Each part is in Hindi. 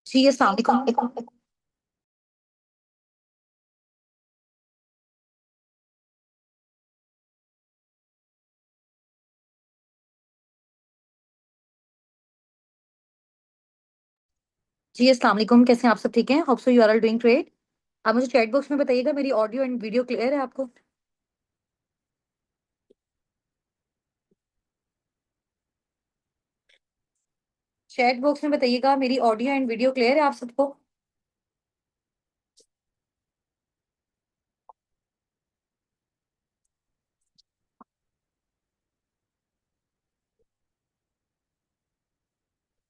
जी अस्सलाम वालेकुम। जी अस्सलाम वालेकुम, कैसे हैं आप? सब ठीक हैं? Hope so you are all doing great. आप मुझे चैट बॉक्स में बताइएगा, मेरी ऑडियो एंड वीडियो क्लियर है आपको? चैट बॉक्स में बताइएगा, मेरी ऑडियो एंड वीडियो क्लियर है आप सबको?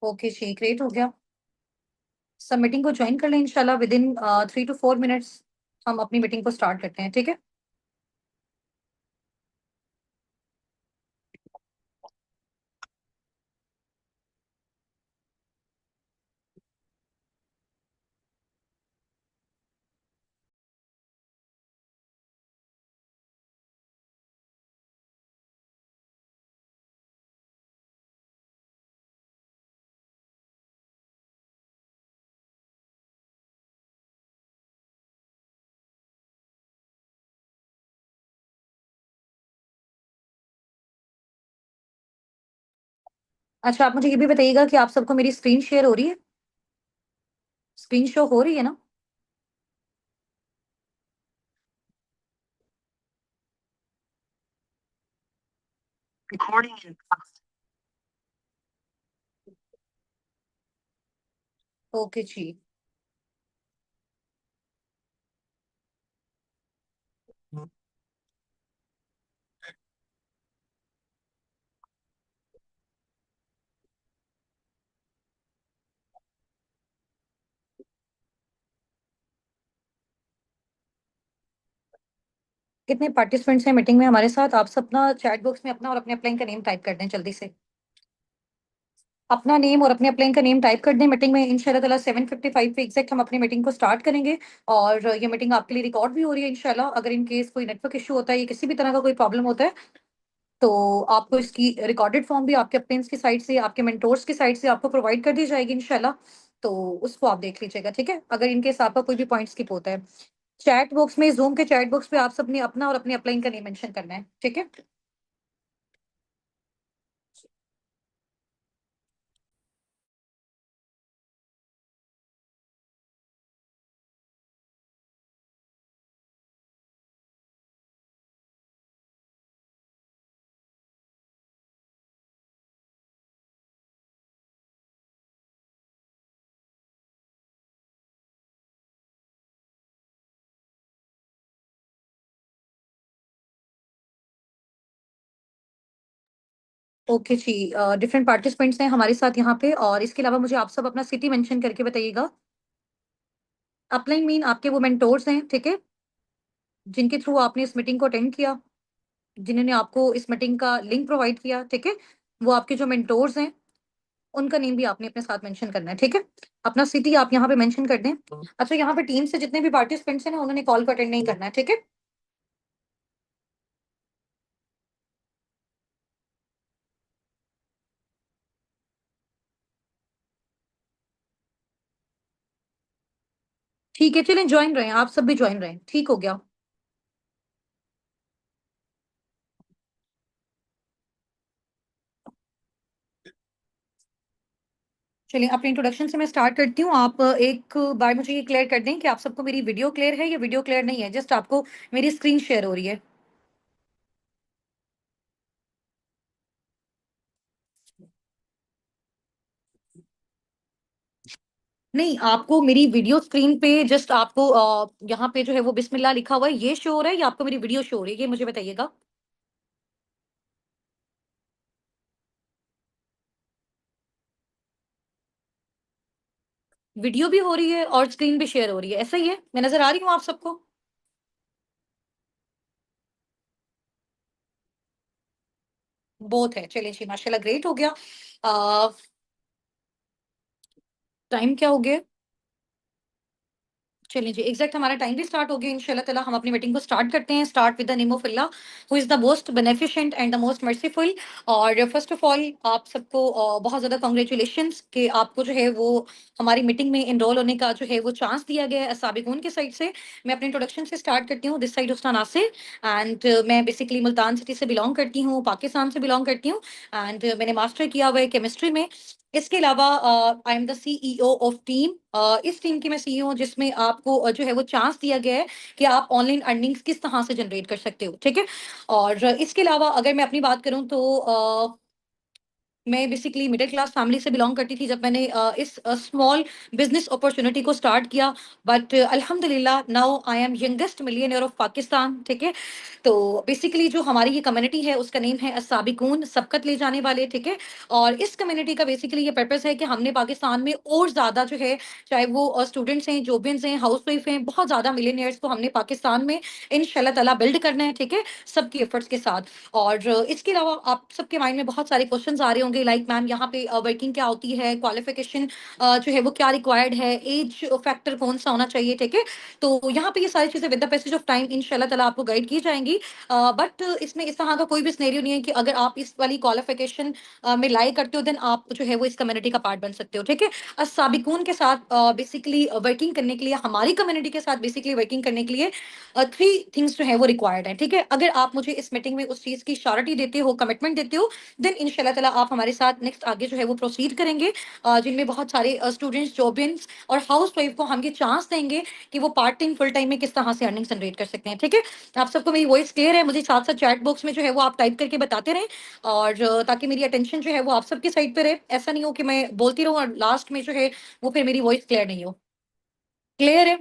ओके जी, ग्रेट हो गया। सब मीटिंग को ज्वाइन कर लें इंशाल्लाह। विद इन 3 to 4 मिनट्स हम अपनी मीटिंग को स्टार्ट करते हैं, ठीक है? अच्छा, आप मुझे ये भी बताइएगा कि आप सबको मेरी स्क्रीन शेयर हो रही है? स्क्रीन शो हो रही है ना? ओके जी। कितने पार्टिसिपेंट्स हैं मीटिंग में हमारे साथ? आप सब ना चैट बॉक्स में अपना और अपने अपलाइन का नेम टाइप कर दें जल्दी से। अपना नेम और अपने अपलाइन का नेम टाइप कर दें। मीटिंग में इंशाल्लाह ताला 7:55 पे एग्जैक्ट हम अपनी मीटिंग को स्टार्ट करेंगे। और ये मीटिंग आपके लिए रिकॉर्ड भी हो रही है इंशाल्लाह। अगर इन केस कोई नेटवर्क इशू होता है या किसी भी तरह का कोई प्रॉब्लम होता है, तो आपको इसकी रिकॉर्डेड फॉर्म भी आपके अप्लाइंस की साइड से, आपके मेंटोर्स की साइड से आपको प्रोवाइड कर दी जाएगी इंशाल्लाह। तो उसको आप देख लीजिएगा, ठीक है? अगर इन केस आपका कोई भी पॉइंट स्किप होता है, चैट बॉक्स में, जूम के चैट बॉक्स पे आप सबने अपना और अपने अपलाइन का नेम मेंशन करना है, ठीक है? ओके जी। डिफरेंट पार्टिसिपेंट्स हैं हमारे साथ यहाँ पे, और इसके अलावा मुझे आप सब अपना सिटी मेंशन करके बताइएगा। अपलाइन मीन आपके वो मेंटोर्स हैं, ठीक है? जिनके थ्रू आपने इस मीटिंग को अटेंड किया, जिन्होंने आपको इस मीटिंग का लिंक प्रोवाइड किया, ठीक है? वो आपके जो मेंटोर्स हैं, उनका नेम भी आपने अपने साथ मेंशन करना है, ठीक है? अपना सिटी आप यहाँ पे मेंशन कर दें। अच्छा, यहाँ पे टीम से जितने भी पार्टिसिपेंट्स हैं ना, उन्होंने कॉल को अटेंड नहीं करना है, ठीक है? ठीक है, चलें ज्वाइन रहे, आप सब भी ज्वाइन रहे, ठीक हो गया। चलिए, अपने इंट्रोडक्शन से मैं स्टार्ट करती हूँ। आप एक बार मुझे ये क्लियर कर दें कि आप सबको मेरी वीडियो क्लियर है या वीडियो क्लियर नहीं है? जस्ट आपको मेरी स्क्रीन शेयर हो रही है? नहीं, आपको मेरी वीडियो स्क्रीन पे जस्ट आपको यहाँ पे जो है वो बिस्मिल्लाह लिखा हुआ है, ये शो हो रहा है या आपको मेरी वीडियो शो हो रही है? ये मुझे बताइएगा। वीडियो भी हो रही है और स्क्रीन भी शेयर हो रही है, ऐसा ही है? मैं नजर आ रही हूँ आप सबको? बोथ है, चलिए जी, माशाल्लाह, ग्रेट हो गया। टाइम क्या हो गया? चलिए जी, एग्ज़ैक्ट हमारा टाइम भी स्टार्ट हो गया इंशाल्लाह ताला। हम अपनी मीटिंग को स्टार्ट करते हैं। Start with the name of Allah who is the most beneficent and the most merciful. और फर्स्ट ऑफ ऑल आप सबको बहुत ज़्यादा कांग्रेचुलेशंस कि आपको जो है वो हमारी मीटिंग में एनरोल होने का जो है वो चांस दिया गया है साबिकून की साइड से। मैं अपने इंट्रोडक्शन से स्टार्ट करती हूँ। दिस साइड उस्तान नासिर एंड मैं बेसिकली मुल्तान सिटी से बिलॉन्ग करती हूँ, पाकिस्तान से बिलॉन्ग करती हूँ एंड मैंने मास्टर किया हुआ है केमिस्ट्री में। इसके अलावा आई am the CEO of team. इस टीम की मैं सीईओ हूँ जिसमें आपको जो है वो चांस दिया गया है कि आप ऑनलाइन अर्निंग्स किस तरह से जनरेट कर सकते हो, ठीक है? और इसके अलावा अगर मैं अपनी बात करूँ तो मैं बेसिकली मिडिल क्लास फैमिली से बिलॉन्ग करती थी जब मैंने इस स्मॉल बिजनेस अपॉर्चुनिटी को स्टार्ट किया। बट अल्हम्दुलिल्लाह now I am youngest millionaire of Pakistan, ठीक है? तो बेसिकली जो हमारी ये कम्युनिटी है उसका नेम है अस्साबिकून, सबकत ले जाने वाले, ठीक है? और इस कम्युनिटी का बेसिकली ये पर्पस है कि हमने पाकिस्तान में और ज़्यादा जो है, चाहे वो स्टूडेंट्स हैं, जॉबियंस हैं, हाउसवाइफ हैं, बहुत ज़्यादा मिलियनेयर्स को हमने पाकिस्तान में इंशाल्लाह ताला बिल्ड करना है, ठीक है? सबकी एफर्ट्स के साथ। और इसके अलावा आप सबके माइंड में बहुत सारे क्वेश्चंस आ रहे होंगे लाइक मैम यहाँ पे वर्किंग क्या होती है, क्वालिफिकेशन जो है वो क्या रिक्वायर्ड है, एज फैक्टर कौन सा होना चाहिए, ठीक है? तो यहाँ पे ये सारी चीजें with the passage of time इंशाल्लाह ताला आपको गाइड की जाएंगी। बट इसमें इस तरह का कोई भी सिनेरियो नहीं है कि अगर आप इस वाली क्वालिफिकेशन में लाई करते हो देन आप जो है वो इस कम्युनिटी का पार्ट बन सकते हो, ठीक है? साबिकून के साथ बेसिकली वर्किंग करने के लिए, हमारी कम्युनिटी के साथ बेसिकली वर्किंग करने के लिए थ्री थिंग्स जो है वो रिक्वायर्ड है, ठीक है? अगर आप मुझे इस मीटिंग में उस चीज की श्योरिटी देते हो, कमिटमेंट देते हो, देन इंशाल्लाह ताला आप हमारे साथ नेक्स्ट आगे जो है वो प्रोसीड करेंगे। जिनमें बहुत सारे स्टूडेंट्स, जॉबियंस और हाउस वाइफ को हम ये चांस देंगे कि वो पार्ट टाइम फुल टाइम में किस तरह से अर्निंग जनरेट कर सकते हैं, ठीक है? आप सबको मेरी वॉइस क्लियर है? मुझे साथ साथ चैट बॉक्स में जो है वो आप टाइप करके बताते रहें और ताकि मेरी अटेंशन जो है वो आप सबकी साइड पे रहे। ऐसा नहीं हो कि मैं बोलती रहूँ और लास्ट में जो है वो फिर मेरी वॉइस क्लियर नहीं हो। क्लियर है?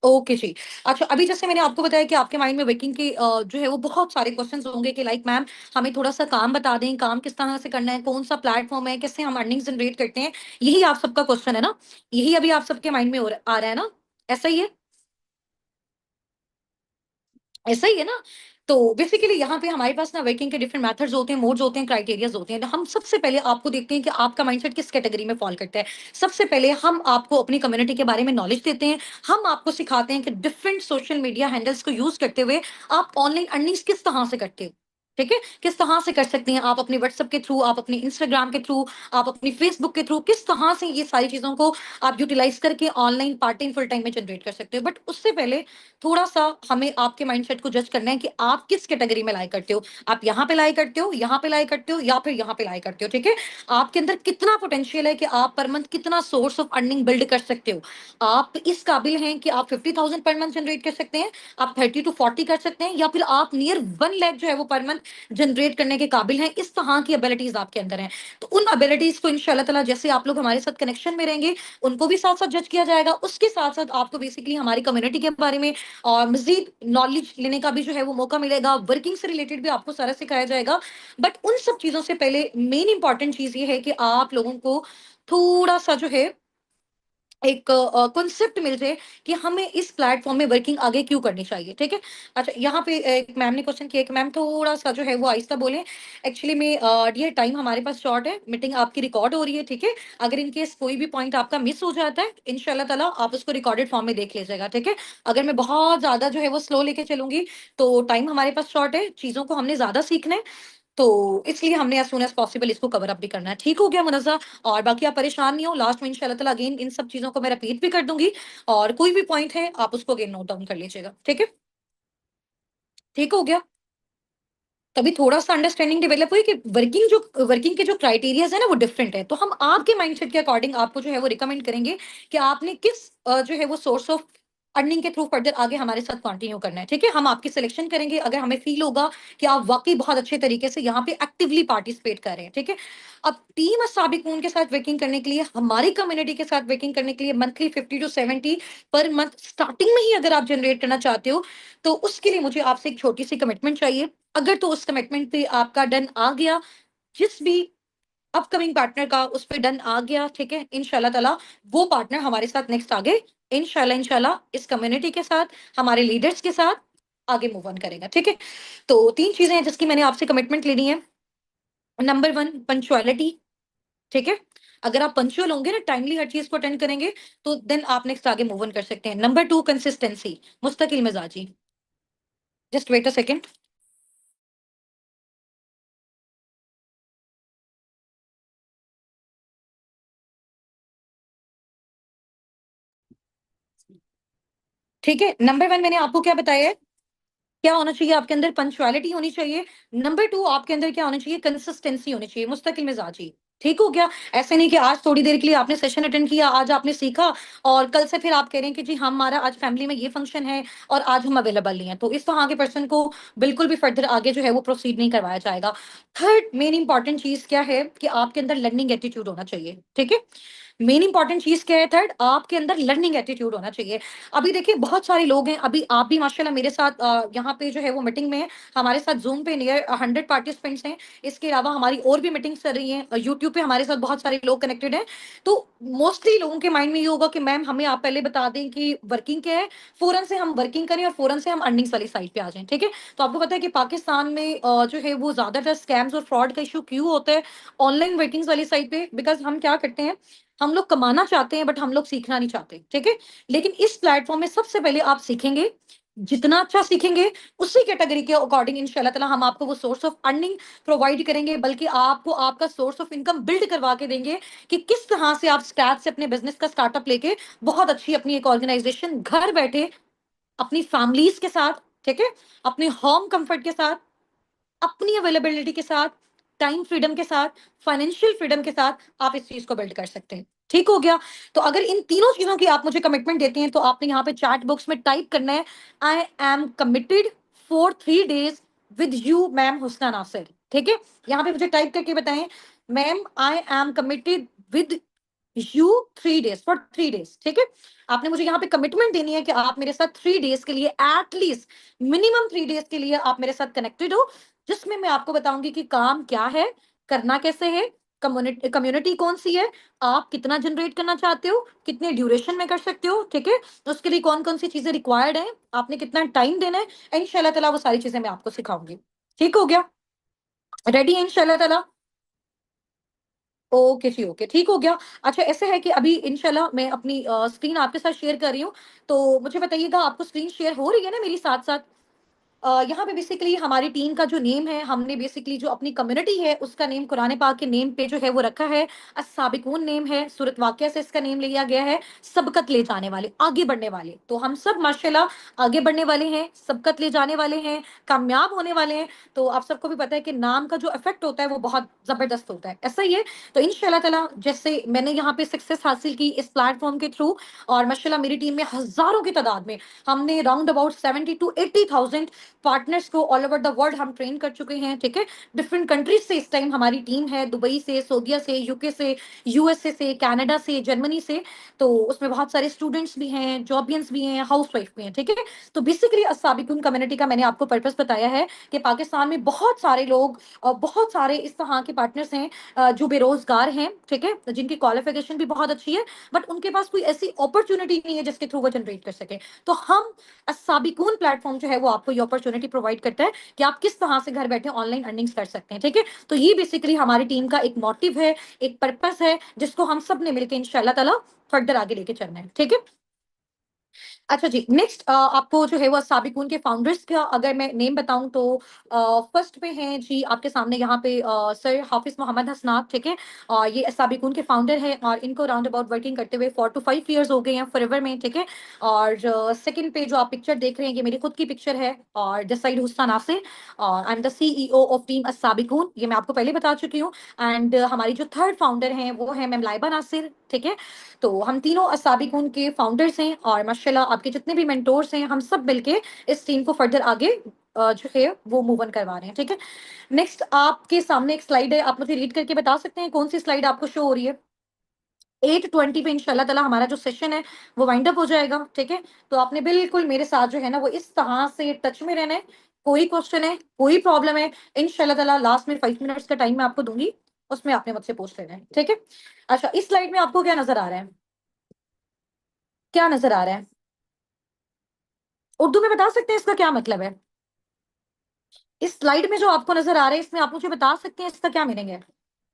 ओके जी। अच्छा, अभी जैसे मैंने आपको बताया कि आपके माइंड में वर्किंग के जो है वो बहुत सारे क्वेश्चंस होंगे कि लाइक मैम हमें थोड़ा-सा काम बता दें, काम किस तरह से करना है, कौन-सा प्लेटफ़ॉर्म है, कैसे हम अर्निंग जनरेट करते हैं? यही आप सबका क्वेश्चन है ना? यही अभी आप सबके माइंड में आ रहा है ना? ऐसा ही है? ऐसा ही है ना? तो बेसिकली यहाँ पे हमारे पास ना वर्किंग के डिफरेंट मेथड्स होते हैं, मोड्स होते हैं, क्राइटेरियाज़ होते हैं। तो हम सबसे पहले आपको देखते हैं कि आपका माइंडसेट किस कैटेगरी में फ़ॉल करता है। सबसे पहले हम आपको अपनी कम्युनिटी के बारे में नॉलेज देते हैं। हम आपको सिखाते हैं कि डिफरेंट सोशल मीडिया हैंडल्स को यूज़ करते हुए आप ऑनलाइन अर्निंग्स किस तरह से करते हो। ठीक है? किस तरह से कर सकते हैं आप अपने व्हाट्सएप के थ्रू, आप अपने इंस्टाग्राम के थ्रू, आप अपनी फेसबुक के थ्रू, किस तरह से ये सारी चीज़ों को आप यूटिलाइज़ करके online part time, full time में जनरेट कर सकते हो। बट उससे पहले थोड़ा-सा हमें आपके माइंडसेट को जज करना है कि आप किस कैटेगरी में लाई करते हो। आप यहाँ पे लाई करते हो, यहाँ पे लाई करते हो या फिर यहाँ पे लाई करते हो, ठीक है? आपके अंदर कितना पोटेंशियल है कि आप पर मंथ कितना सोर्स ऑफ अर्निंग बिल्ड कर सकते हो। आप इस काबिल हैं कि आप 50,000 पर मंथ जनरेट कर सकते हैं, आप 30 टू 40 कर सकते हैं या फिर आप नियर 1 लाख जो है वो पर मंथ जनरेट करने के काबिल हैं। इस तरह की एबिलिटीज़ आपके अंदर हैं। तो उन एबिलिटीज़ को इंशाअल्लाह ताला जैसे आप लोग हमारे साथ कनेक्शन में रहेंगे, उनको भी साथ-साथ जज किया जाएगा। उसके साथ-साथ आपको बेसिकली हमारी कम्युनिटी के बारे में और मज़ीद नॉलेज लेने का भी जो है वो मौका मिलेगा, वर्किंग से रिलेटेड भी आपको सारा सिखाया जाएगा। बट उन सब चीज़ों से पहले मेन इम्पोर्टेंट चीज़ ये है कि आप लोगों को थोड़ा-सा जो है एक कॉन्सेप्ट मिल जाए कि हमें इस प्लेटफ़ॉर्म में वर्किंग आगे क्यों करनी चाहिए, ठीक है? अच्छा, यहाँ पे एक मैम ने क्वेश्चन किया कि मैम थोड़ा-सा जो है वो आहिस्ता बोलें। एक्चुअली में डियर टाइम हमारे पास शॉर्ट है, मीटिंग आपकी रिकॉर्ड हो रही है, ठीक है? अगर इन केस कोई भी पॉइंट आपका मिस हो जाता है, इंशाल्लाह ताला आप उसको रिकॉर्डेड फॉर्म में देख लीजिएगा, ठीक है? अगर मैं बहुत ज़्यादा जो है वो स्लो लेके चलूँगी, तो टाइम हमारे पास शॉर्ट है, चीज़ों को हमने ज़्यादा सीखना है। तो इसलिए हमने एज़ सून एज़ पॉसिबल इसको कवर अप भी करना है। ठीक हो गया मुनज़्ज़ा? और बाकी आप परेशान नहीं हो, लास्ट में इंशाअल्लाह ताला अगेन इन सब चीज़ों को मैं रिपीट भी कर दूँगी और कोई भी पॉइंट है, आप उसको अगेन नोट डाउन कर लीजिएगा। ठीक है? ठीक हो गया? तभी थोड़ा-सा अंडरस्टैंडिंग डेवलप हुई कि वर्किंग के जो क्राइटेरियाज़ हैं ना वो डिफरेंट है। तो हम आपके माइंडसेट के अकॉर्डिंग आपको जो है वो रिकमेंड करेंगे कि आपने किस जो है वो सोर्स ऑफ अर्निंग के थ्रू फर्दर आगे हमारे साथ कंटिन्यू करना है, ठीक है? हम आपकी सिलेक्शन करेंगे अगर हमें फ़ील होगा कि आप वाक़ई बहुत अच्छे तरीके से यहाँ पे एक्टिवली पार्टिसिपेट कर रहे हैं, ठीक है? अब टीम साबिकून के साथ वर्किंग करने के लिए, हमारी कम्युनिटी के साथ वर्किंग करने के लिए monthly 50 to 70 per month starting में ही अगर आप जनरेट करना चाहते हो, तो उसके लिए मुझे आपसे एक छोटी-सी कमिटमेंट चाहिए। अगर तो उस कमिटमेंट पे आपका डन आ गया, जिस भी अपकमिंग पार्टनर का उस पे डन आ गया, ठीक है? इंशाल्लाह ताला वो पार्टनर हमारे साथ नेक्स्ट आगे इंशाल्लाह इस कम्युनिटी के साथ, हमारे लीडर्स के साथ आगे मूव ऑन करेगा, ठीक है? तो 3 चीज़ें हैं जिसकी मैंने आपसे कमिटमेंट लेनी है। नंबर 1 पंक्चुअलिटी, ठीक है? अगर आप पंक्चुअल होंगे ना, टाइमली हर चीज को अटेंड करेंगे, तो देन आप नेक्स्ट आगे मूव ऑन कर सकते हैं। नंबर 2, कंसिस्टेंसी, मुस्तकिल मिजाजी। Just wait a second. ठीक है, नंबर 1 मैंने आपको क्या बताया है, क्या होना चाहिए आपके अंदर, पंक्चुअलिटी होनी चाहिए। नंबर 2 आपके अंदर क्या होना चाहिए, कंसिस्टेंसी होनी चाहिए, मुस्तकिल मिजाजी। ठीक हो गया? ऐसे नहीं कि आज थोड़ी देर के लिए आपने सेशन अटेंड किया, आज आपने सीखा, और कल से फिर आप कह रहे हैं कि जी हमारा आज फैमिली में ये फंक्शन है और आज हम अवेलेबल नहीं है, तो इस तरह के पर्सन को बिल्कुल भी फर्दर आगे जो है वो प्रोसीड नहीं करवाया जाएगा। थर्ड मेन इंपॉर्टेंट चीज क्या है कि आपके अंदर लर्निंग एटीट्यूड होना चाहिए। ठीक है, मेन इंपॉर्टेंट चीज क्या है, थर्ड आपके अंदर लर्निंग एटीट्यूड होना चाहिए। अभी देखिए बहुत सारे लोग हैं, अभी आप भी माशाल्लाह मेरे साथ यहाँ पे जो है वो मीटिंग में है, हमारे साथ जूम पे नियर 100 पार्टिसिपेंट्स हैं। इसके अलावा हमारी और भी मीटिंग्स चल रही हैं, यूट्यूब पे हमारे साथ बहुत सारे लोग कनेक्टेड हैं। तो मोस्टली लोगों के माइंड में ये होगा कि मैम हमें आप पहले बता दें कि वर्किंग क्या है, फौरन से हम वर्किंग करें और फौरन से हम अर्निंग्स वाली साइड पे आ जाएं। ठीक है, तो आपको पता है कि पाकिस्तान में जो है वो ज्यादातर स्कैम्स और फ्रॉड का इशू क्यों होता है ऑनलाइन वर्किंग्स वाली साइड पे, बिकॉज हम क्या करते हैं, हम लोग कमाना चाहते हैं बट हम लोग सीखना नहीं चाहते। ठीक है, लेकिन इस प्लेटफॉर्म में सबसे पहले आप सीखेंगे, जितना अच्छा सीखेंगे उसी कैटेगरी के अकॉर्डिंग इंशाल्लाह ताला हम आपको वो सोर्स ऑफ अर्निंग प्रोवाइड करेंगे, बल्कि आपको आपका सोर्स ऑफ इनकम बिल्ड करवा के देंगे कि किस तरह से आप स्क्रैच से अपने बिजनेस का स्टार्टअप लेके बहुत अच्छी अपनी एक ऑर्गेनाइजेशन घर बैठे अपनी फैमिलीज के साथ, ठीक है, अपने होम कंफर्ट के साथ, अपनी अवेलेबिलिटी के साथ, टाइम फ्रीडम के साथ, फाइनेंशियल फ्रीडम के साथ आप इस चीज को बिल्ड कर सकते हैं। ठीक हो गया? तो अगर इन तीनों चीजों की आप मुझे कमिटमेंट देते हैं तो आपने यहाँ पे चैट बॉक्स में टाइप करना है, I am committed for 3 days with you ma'am Husna Nasir. ठीक है, यहाँ पे मुझे टाइप करके बताएं, ma'am I am committed with you 3 days, for 3 days। ठीक है, आपने मुझे यहाँ पे कमिटमेंट देनी है कि आप मेरे साथ 3 days के लिए, एटलीस्ट मिनिमम 3 days के लिए आप मेरे साथ कनेक्टेड हो, जिसमें मैं आपको बताऊंगी कि काम क्या है, करना कैसे है, कम्युनिटी कम्युनिटी कौन सी है, आप कितना जनरेट करना चाहते हो, कितने ड्यूरेशन में कर सकते हो। ठीक है, तो उसके लिए कौन कौन सी चीजें रिक्वायर्ड है, आपने कितना टाइम देना है, इंशाल्लाह ताला वो सारी चीजें मैं आपको सिखाऊंगी। ठीक हो गया? रेडी है इंशाल्लाह ताला? ओके जी, ओके, ठीक हो गया। अच्छा ऐसे है कि अभी इंशाल्लाह मैं अपनी स्क्रीन आपके साथ शेयर कर रही हूँ, तो मुझे बताइएगा आपको स्क्रीन शेयर हो रही है ना मेरी साथ साथ? यहाँ पे बेसिकली हमारी टीम का जो नेम है, हमने बेसिकली जो अपनी कम्युनिटी है उसका नेम कुरान पाक के नेम पे जो है वो रखा है, अस्साबिकून नेम है, सूरत वाक़िया से इसका नेम लिया गया है, सबकत ले जाने वाले, आगे बढ़ने वाले। तो हम सब माशाल्लाह आगे बढ़ने वाले हैं, सबकत ले जाने वाले हैं, कामयाब होने वाले हैं। तो आप सबको भी पता है कि नाम का जो इफेक्ट होता है वो बहुत जबरदस्त होता है, ऐसा ही है। तो इंशाल्लाह ताला जैसे मैंने यहाँ पे सक्सेस हासिल की इस प्लेटफॉर्म के थ्रू, और माशाल्लाह मेरी टीम में हजारों की तादाद में हमने राउंड अबाउट 70 to 80,000 पार्टनर्स को ऑल ओवर द वर्ल्ड हम ट्रेन कर चुके हैं। ठीक है, डिफरेंट कंट्रीज से इस टाइम हमारी टीम है, दुबई से, सऊदीया से, यूके से, यूएसए से, कनाडा से, जर्मनी से। तो उसमें बहुत सारे स्टूडेंट्स भी हैं, जॉबियंस भी हैं, हाउसवाइफ भी हैं। ठीक है, तो बेसिकली अस्साबिकुन कम्युनिटी का मैंने आपको पर्पस बताया है कि पाकिस्तान में बहुत सारे लोग और बहुत सारे इस तरह के पार्टनर्स हैं जो बेरोजगार हैं। ठीक है, जिनकी क्वालिफिकेशन भी बहुत अच्छी है बट उनके पास कोई ऐसी अपॉर्चुनिटी नहीं है जिसके थ्रू वो जनरेट कर सके। तो हम साबिकून प्लेटफॉर्म जो है वो आपको ये अपॉर्चुनिटी प्रोवाइड करता है कि आप किस तरह से घर बैठे ऑनलाइन अर्निंग्स कर सकते हैं। ठीक है, तो ये बेसिकली हमारी टीम का एक मोटिव है, एक पर्पस है, जिसको हम सब ने मिलकर इंशाल्लाह ताला फर्दर आगे लेके चलना है। ठीक है, अच्छा जी, नेक्स्ट आपको जो है वो साबिकून के फाउंडर्स का अगर मैं नेम बताऊं तो फर्स्ट पे हैं जी आपके सामने यहाँ पे सर हाफिज मोहम्मद हसनात। ठीक है, और ये साबिकून के फाउंडर हैं और इनको राउंड अबाउट वर्किंग करते हुए 4 to 5 years हो गए हैं फॉरएवर में। ठीक है, और सेकंड पे जो आप पिक्चर देख रहे हैं ये मेरी खुद की पिक्चर है, और दिस साइड हुस्ना नासिर, और I am the CEO of team Sabiqun, ये मैं आपको पहले बता चुकी हूँ। एंड हमारी जो थर्ड फाउंडर हैं वो है मैम लाइबा नासिर। ठीक है, तो हम तीनों असाबिकून के फाउंडर्स हैं और माशाल्लाह आपके जितने भी मेंटोर्स हैं हम सब मिलके इस टीम को फर्दर आगे जो है वो मूव ऑन करवा रहे हैं। ठीक है, नेक्स्ट आपके सामने एक स्लाइड है, आप मुझे रीड करके बता सकते हैं कौन सी स्लाइड आपको शो हो रही है? 8:20 पे इंशाल्लाह ताला हमारा जो सेशन है वो वाइंड अप हो जाएगा। ठीक है, तो आपने बिल्कुल मेरे साथ जो है ना वो इस तरह से टच में रहना है। कोई क्वेश्चन है, कोई प्रॉब्लम है, इंशाल्लाह ताला लास्ट में 5 मिनट्स का टाइम मैं आपको दूंगी, उसमें आपने मुझसे पूछ लेना है। ठीक है, अच्छा इस स्लाइड में आपको क्या नजर आ रहा है? क्या नजर आ रहा है? उर्दू में बता सकते हैं इसका क्या मतलब है? इस स्लाइड में जो आपको नजर आ रहा है इसमें आप मुझे बता सकते हैं इसका क्या मीनिंग है?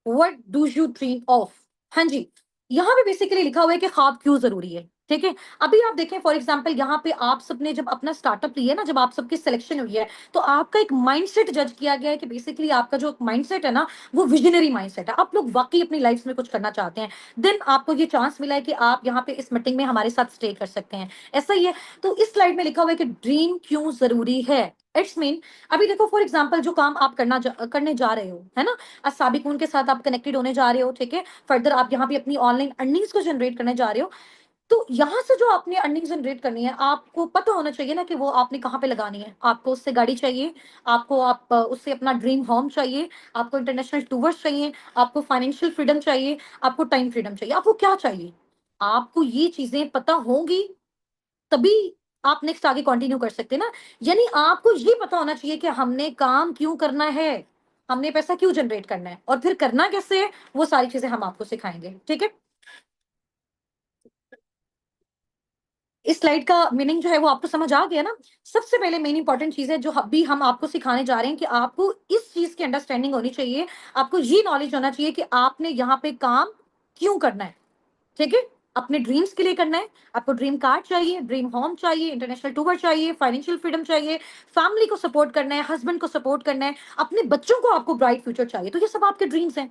What do you dream of? हाँ जी, यहाँ पे बेसिकली लिखा हुआ है कि ख्वाब क्यों ज़रूरी है, ठीक है? अभी आप देखें फॉर एग्ज़ाम्पल यहाँ पे आप सबने जब अपना स्टार्टअप लिया है ना, जब आप सबकी सिलेक्शन हुई है, तो आपका एक माइंडसेट जज किया गया है कि बेसिकली आपका जो माइंडसेट है ना, वो विज़नरी माइंडसेट है। आप लोग वाक़ई अपनी लाइफ़ में कुछ करना चाहते हैं। देन आपको ये चांस मिला है कि आप यहाँ पे इस मीटिंग में हमारे साथ स्टे कर सकते हैं, ऐसा ही है। तो इस स्लाइड में लिखा हुआ है कि ड्रीम क्यों ज़रूरी है? इट्स मीन अभी देखो फॉर एग्ज़ाम्पल जो काम आप करने जा रहे हो, है ना? साबिक़ून के साथ आप कनेक्टेड होने जा रहे हो, ठीक है? फर्दर आप यहाँ पे अपनी ऑनलाइन अर्निंग्स को जनरेट करने जा रहे हो। तो यहाँ से जो आपने अर्निंग जनरेट करनी है, आपको पता होना चाहिए ना कि वो आपने कहाँ पे लगानी है। आपको उससे गाड़ी चाहिए, आपको उससे अपना ड्रीम होम चाहिए, आपको इंटरनेशनल टूर्स चाहिए, आपको फाइनेंशियल फ्रीडम चाहिए, आपको टाइम फ्रीडम चाहिए। आपको क्या चाहिए? आपको ये चीज़ें पता होंगी, तभी आप नेक्स्ट आगे कंटिन्यू कर सकते हैं ना। यानी आपको ये पता होना चाहिए कि हमने काम क्यों करना है, हमने पैसा क्यों जनरेट करना है और फिर करना कैसे है, वो सारी चीज़ें हम आपको सिखाएँगे, ठीक है? इस स्लाइड का मीनिंग जो है वो आपको समझ आ गया ना? सबसे पहले मेन इंपॉर्टेंट चीज़ है जो अभी हम आपको सिखाने जा रहे हैं कि आपको इस चीज़ की अंडरस्टैंडिंग होनी चाहिए, आपको ये नॉलेज होना चाहिए कि आपने यहाँ पे काम क्यों करना है, ठीक है? अपने ड्रीम्स के लिए करना है, आपको ड्रीम कार चाहिए, ड्रीम होम चाहिए, इंटरनेशनल टूर चाहिए, फाइनेंशियल फ्रीडम चाहिए, फैमिली को सपोर्ट करना है, हस्बैंड को सपोर्ट करना है, अपने बच्चों को आपको ब्राइट फ्यूचर चाहिए, तो ये सब आपके ड्रीम्स हैं।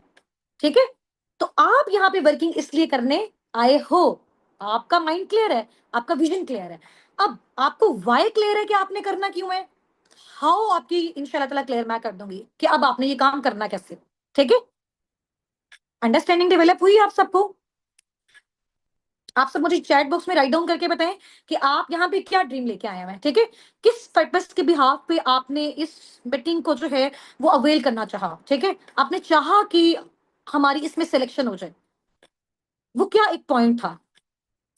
ठीक है? तो आप यहाँ पे वर्किंग इसलिए करने आए हो। आपका माइंड क्लियर है, आपका विजन क्लियर है। अब आपको व्हाय क्लियर है कि आपने करना क्यों है? हाउ आपकी इंशाल्लाह ताला क्लियर मैं कर दूँगी कि अब आपने ये काम करना कैसे। ठीक है? अंडरस्टैंडिंग डेवलप हुई आप सबको? आप सब मुझे चैट बॉक्स में राइट डाउन करके बताएं कि आप यहाँ पे क्या ड्रीम लेके आए हैं, ठीक है? किस पर्पस के बिहाफ पे आपने इस मीटिंग को जो है वो अवेल करना चाहा, ठीक है? आपने चाहा कि हमारी इसमें सिलेक्शन हो जाए। वो क्या एक पॉइंट था?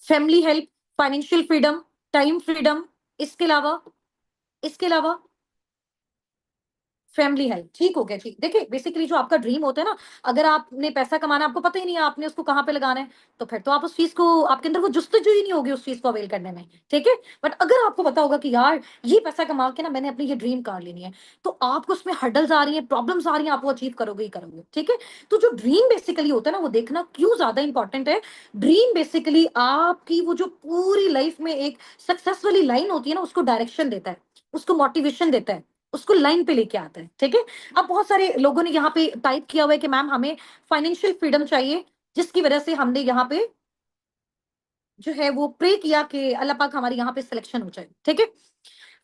Family help, financial freedom, time freedom, इसके अलावा इसके अलावा फैमिली हेल्प, ठीक हो गया, ठीक। देखिए बेसिकली जो आपका ड्रीम होता है ना, अगर आपने पैसा कमाना आपको पता ही नहीं है आपने उसको कहाँ पे लगाना है, तो फिर तो आप उस चीज़ को आपके अंदर वो जुस्तजू ही नहीं होगी उस चीज़ को अवेल करने में, ठीक है? बट अगर आपको पता होगा कि यार ये पैसा कमा के ना मैंने अपनी ये ड्रीम कार लेनी है, तो आपको उसमें हर्डल्स आ रही हैं, प्रॉब्लम्स आ रही हैं, आप वो अचीव करोगे ही करोगे, ठीक है? तो जो ड्रीम बेसिकली होता है ना वो देखना क्यों ज़्यादा इंपॉर्टेंट है, ड्रीम बेसिकली आपकी वो जो पूरी लाइफ में एक सक्सेस वाली लाइन होती है ना उसको डायरेक्शन देता है, उसको मोटिवेशन देता है, उसको लाइन पे लेके आता है, ठीक है? अब बहुत सारे लोगों ने यहाँ पे टाइप किया हुआ है कि मैम हमें फाइनेंशियल फ्रीडम चाहिए, जिसकी वजह से हमने यहाँ पे जो है वो प्रे किया कि अल्लाह पाक हमारी यहाँ पे सिलेक्शन हो जाए, ठीक है?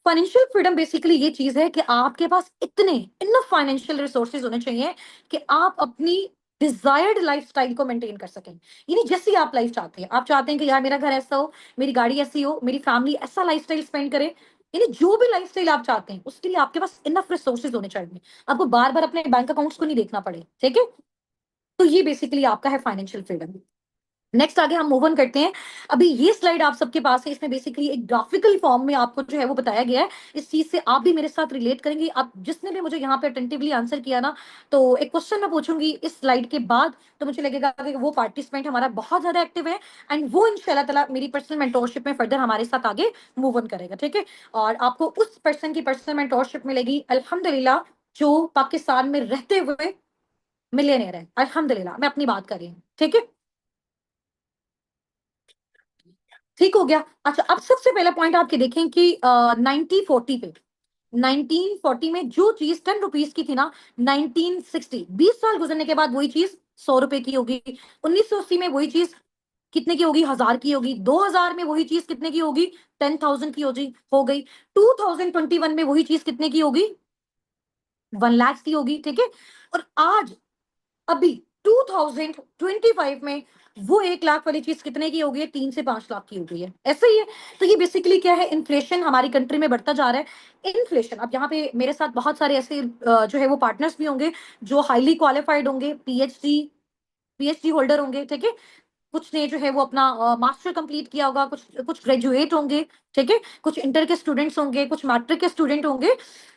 फाइनेंशियल फ्रीडम बेसिकली ये चीज़ है कि आपके पास इतने इनफ फाइनेंशियल रिसोर्सेज होने चाहिए कि आप अपनी डिजायर्ड लाइफस्टाइल को मेंटेन कर सकें। यानी जैसी आप लाइफ चाहते हैं, आप चाहते हैं कि यार मेरा घर ऐसा हो, मेरी गाड़ी ऐसी हो, मेरी फैमिली ऐसा लाइफस्टाइल स्पेंड करे, यानी जो भी लाइफस्टाइल आप चाहते हैं उसके लिए आपके पास इनफ रिसोर्सेज होने चाहिए। आपको बार-बार अपने बैंक अकाउंट्स को नहीं देखना पड़े, ठीक है? तो ये बेसिकली आपका है फाइनेंशियल फ्रीडम। नेक्स्ट आगे हम मूव ऑन करते हैं। अभी ये स्लाइड आप सबके पास है, इसमें बेसिकली एक ग्राफिकल फॉर्म में आपको जो है वो बताया गया है। इस चीज़ से आप भी मेरे साथ रिलेट करेंगे। आप जिसने भी मुझे यहाँ पे अटेंटिवली आंसर किया ना, तो एक क्वेश्चन मैं पूछूँगी इस स्लाइड के बाद, तो मुझे लगेगा कि वो पार्टिसिपेंट हमारा बहुत ज़्यादा एक्टिव है एंड वो इंशाल्लाह ताला मेरी पर्सनल मेंटोरशिप में फर्दर हमारे साथ आगे मूव ऑन करेगा, ठीक है? और आपको उस पर्सन की पर्सनल मेंटोरशिप मिलेगी अल्हम्दुलिल्लाह, जो पाकिस्तान में रहते हुए मिलियनेयर है। अल्हम्दुलिल्लाह, मैं अपनी बात कर रही हूँ, ठीक है? ठीक हो गया। अच्छा, अब सबसे पहला पॉइंट आपके देखें कि 1940 पे 1940 में जो चीज़ ₹10 की थी ना, 1960 20 साल गुज़रने के बाद वही चीज़ ₹100 की होगी। 1980 में वही चीज़ कितने की होगी? 1000 की होगी। 2000 में वही चीज़ कितने की होगी? 10,000 की हो गई। 2021 में वही चीज़ कितने की होगी? 1 लाख की होगी, ठीक है? और आज अभी 2025 में वो 1 लाख वाली चीज़ कितने की हो गई है? 3 से 5 लाख की हो गई है। ऐसा ही है। तो ये बेसिकली क्या है, इन्फ्लेशन हमारी कंट्री में बढ़ता जा रहा है। इन्फ्लेशन, अब यहाँ पे मेरे साथ बहुत सारे ऐसे जो है वो पार्टनर्स भी होंगे जो हाइली क्वालिफाइड होंगे, पीएचडी होल्डर होंगे, ठीक है? कुछ ने जो है वो अपना मास्टर कंप्लीट किया होगा, कुछ कुछ ग्रेजुएट होंगे, ठीक है? कुछ इंटर के स्टूडेंट्स होंगे, कुछ मैट्रिक के स्टूडेंट होंगे।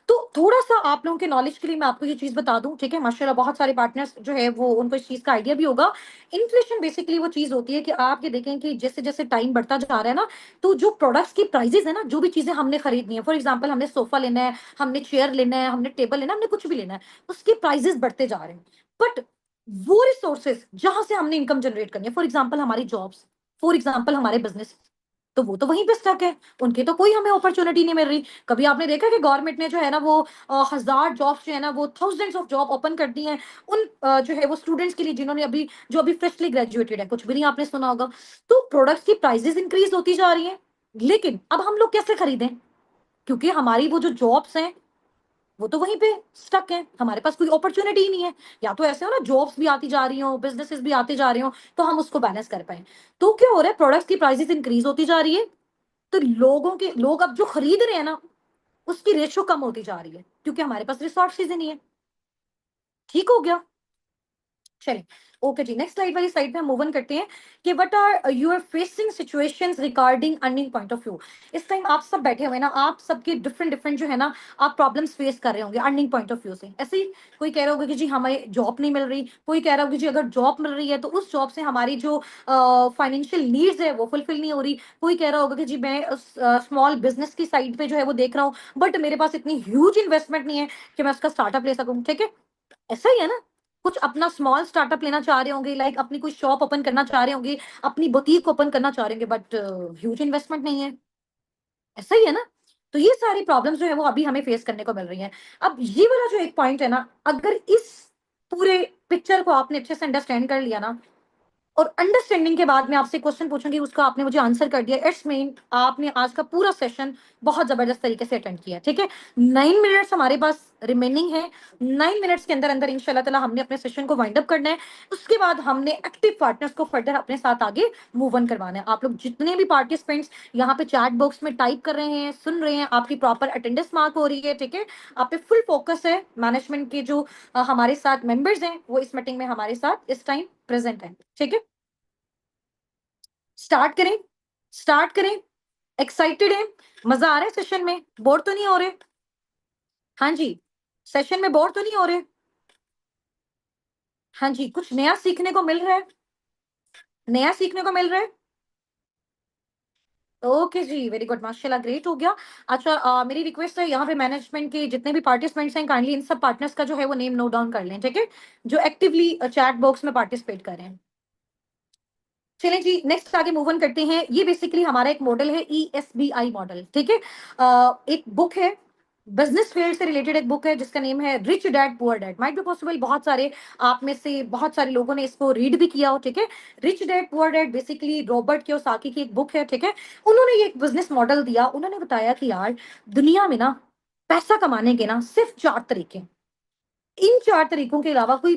तो थोड़ा-सा आप लोगों के नॉलेज के लिए मैं आपको ये चीज़ बता दूँ, ठीक है? माशाल्लाह बहुत सारे पार्टनर्स जो है वो उनको इस चीज़ का आइडिया भी होगा। इन्फ्लेशन बेसिकली वो चीज़ होती है कि आप ये देखें कि जैसे-जैसे टाइम बढ़ता जा रहा है ना, तो जो प्रोडक्ट्स की प्राइसेज़ है ना, जो भी चीज़ें हमने खरीदनी है, फॉर एग्जांपल हमने सोफा लेना है, हमने चेयर लेना है, हमने टेबल लेना है, हमने कुछ भी लेना है, उसके प्राइसेज़ बढ़ते जा रहे हैं। बट वो रिसोर्सेज जहां से हमने इनकम जनरेट करनी है, फॉर एग्जाम्पल हमारी जॉब्स, फॉर एग्जाम्पल हमारे बिजनेस, तो वो तो वहीं पे स्टक है, उनकी तो कोई हमें अपॉर्चुनिटी नहीं मिल रही। कभी आपने देखा कि गवर्नमेंट ने जो है ना वो 1000 जॉब्स जो है ना वो थाउजेंड्स ऑफ जॉब ओपन कर दी हैं उन जो है वो स्टूडेंट्स के लिए जिन्होंने अभी जो अभी फ्रेशली ग्रेजुएटेड है, कुछ भी नहीं आपने सुना होगा। तो प्रोडक्ट्स की प्राइसेस इंक्रीज होती जा रही है, लेकिन अब हम लोग कैसे खरीदें, क्योंकि हमारी वो जो जॉब्स हैं वो तो वहीं पे स्टक है, हमारे पास कोई अपॉर्चुनिटी ही नहीं है। या तो ऐसे हो ना जॉब्स भी आती जा रही हो, बिजनेसेस भी आते जा रहे हो, तो हम उसको बैलेंस कर पाए। तो क्या हो रहा है, प्रोडक्ट्स की प्राइसेस इंक्रीज होती जा रही है, तो लोग अब जो खरीद रहे हैं ना उसकी रेशो कम होती जा रही है, क्योंकि हमारे पास रिसोर्सेज ही नहीं है। ठीक हो गया। चलिए, ओके जी, नेक्स्ट स्लाइड वाली साइड पे हम मूव ऑन करते हैं कि what are you are facing situations regarding earning point of view. इस टाइम आप सब बैठे हुए ना, आप सबके डिफरेंट डिफरेंट जो है ना आप प्रॉब्लम्स फेस कर रहे होंगे अर्निंग पॉइंट ऑफ व्यू से। ऐसे ही कोई कह रहा होगा कि जी हमें जॉब नहीं मिल रही, कोई कह रहा होगा कि जी अगर जॉब मिल रही है तो उस जॉब से हमारी जो फाइनेंशियल नीड्स है वो फुलफिल नहीं हो रही। कोई कह रहा होगा कि जी मैं स्मॉल बिजनेस की साइड पे जो है वो देख रहा हूँ, बट मेरे पास इतनी ह्यूज इन्वेस्टमेंट नहीं है कि मैं उसका स्टार्टअप ले सकूं। ठीक है, ऐसा ही है ना, कुछ अपना स्मॉल स्टार्टअप लेना चाह रहे होंगे, लाइक अपनी कोई शॉप ओपन करना चाह रहे होंगे, अपनी बुटीक ओपन करना चाह रहे होंगे, बट ह्यूज इन्वेस्टमेंट नहीं है। ऐसा ही है ना, तो ये सारी प्रॉब्लम्स जो है वो अभी हमें फेस करने को मिल रही है। अब ये वाला जो एक पॉइंट है ना, अगर इस पूरे पिक्चर को आपने अच्छे से अंडरस्टैंड कर लिया ना, और अंडरस्टैंडिंग के बाद मैं आपसे क्वेश्चन पूछूंगी, उसका आपने मुझे आंसर कर दिया, इट्स मीन आपने आज का पूरा सेशन बहुत जबरदस्त तरीके से अटेंड किया। ठीक है, 9 मिनट्स हमारे पास रिमेनिंग है, 9 मिनट्स के अंदर अंदर इंशाल्लाह ताला हमने अपने सेशन को वाइंड अप करना है। उसके बाद हमने एक्टिव पार्टनर्स को फर्दर अपने साथ आगे मूव ऑन करवाना है। आप लोग जितने भी पार्टिसिपेंट्स यहाँ पे चैट बॉक्स में टाइप कर रहे हैं, सुन रहे हैं, आपकी प्रॉपर अटेंडेंस मार्क हो रही है। ठीक है, आप पे फुल फोकस है, मैनेजमेंट के जो हमारे साथ मेंबर्स हैं वो इस मीटिंग में हमारे साथ इस टाइम प्रेजेंट है। ठीक है, स्टार्ट करें, स्टार्ट करें। एक्साइटेड है, मजा आ रहा है सेशन में, बोर तो नहीं हो रहे? हाँ जी, सेशन में बोर तो नहीं हो रहे? हाँ जी, कुछ नया सीखने को मिल रहा है, नया सीखने को मिल रहा है। ओके जी, वेरी गुड, माशाल्लाह, ग्रेट हो गया। अच्छा, मेरी रिक्वेस्ट है यहाँ पे मैनेजमेंट के जितने भी पार्टिसिपेंट्स हैं काइंडली इन सब पार्टनर्स का जो है वो नेम नोट डाउन कर लें। ठीक है, जो एक्टिवली चैट बॉक्स में पार्टिसिपेट कर रहे हैं। चलें जी, नेक्स्ट आगे मूव ऑन करते हैं। ये बेसिकली हमारा एक मॉडल है, ESBI मॉडल। ठीक है, एक बुक है, बिजनेस फील्ड से रिलेटेड एक बुक है जिसका नेम है rich dad poor dad. Might be possible बहुत सारे आप में से बहुत सारे लोगों ने इसको रीड भी किया हो। ठीक है, rich dad poor dad basically Robert Kiyosaki की एक बुक है। ठीक है, उन्होंने ये एक बिजनेस मॉडल दिया, उन्होंने बताया कि यार दुनिया में ना पैसा कमाने के ना सिर्फ 4 तरीके, इन 4 तरीकों के अलावा कोई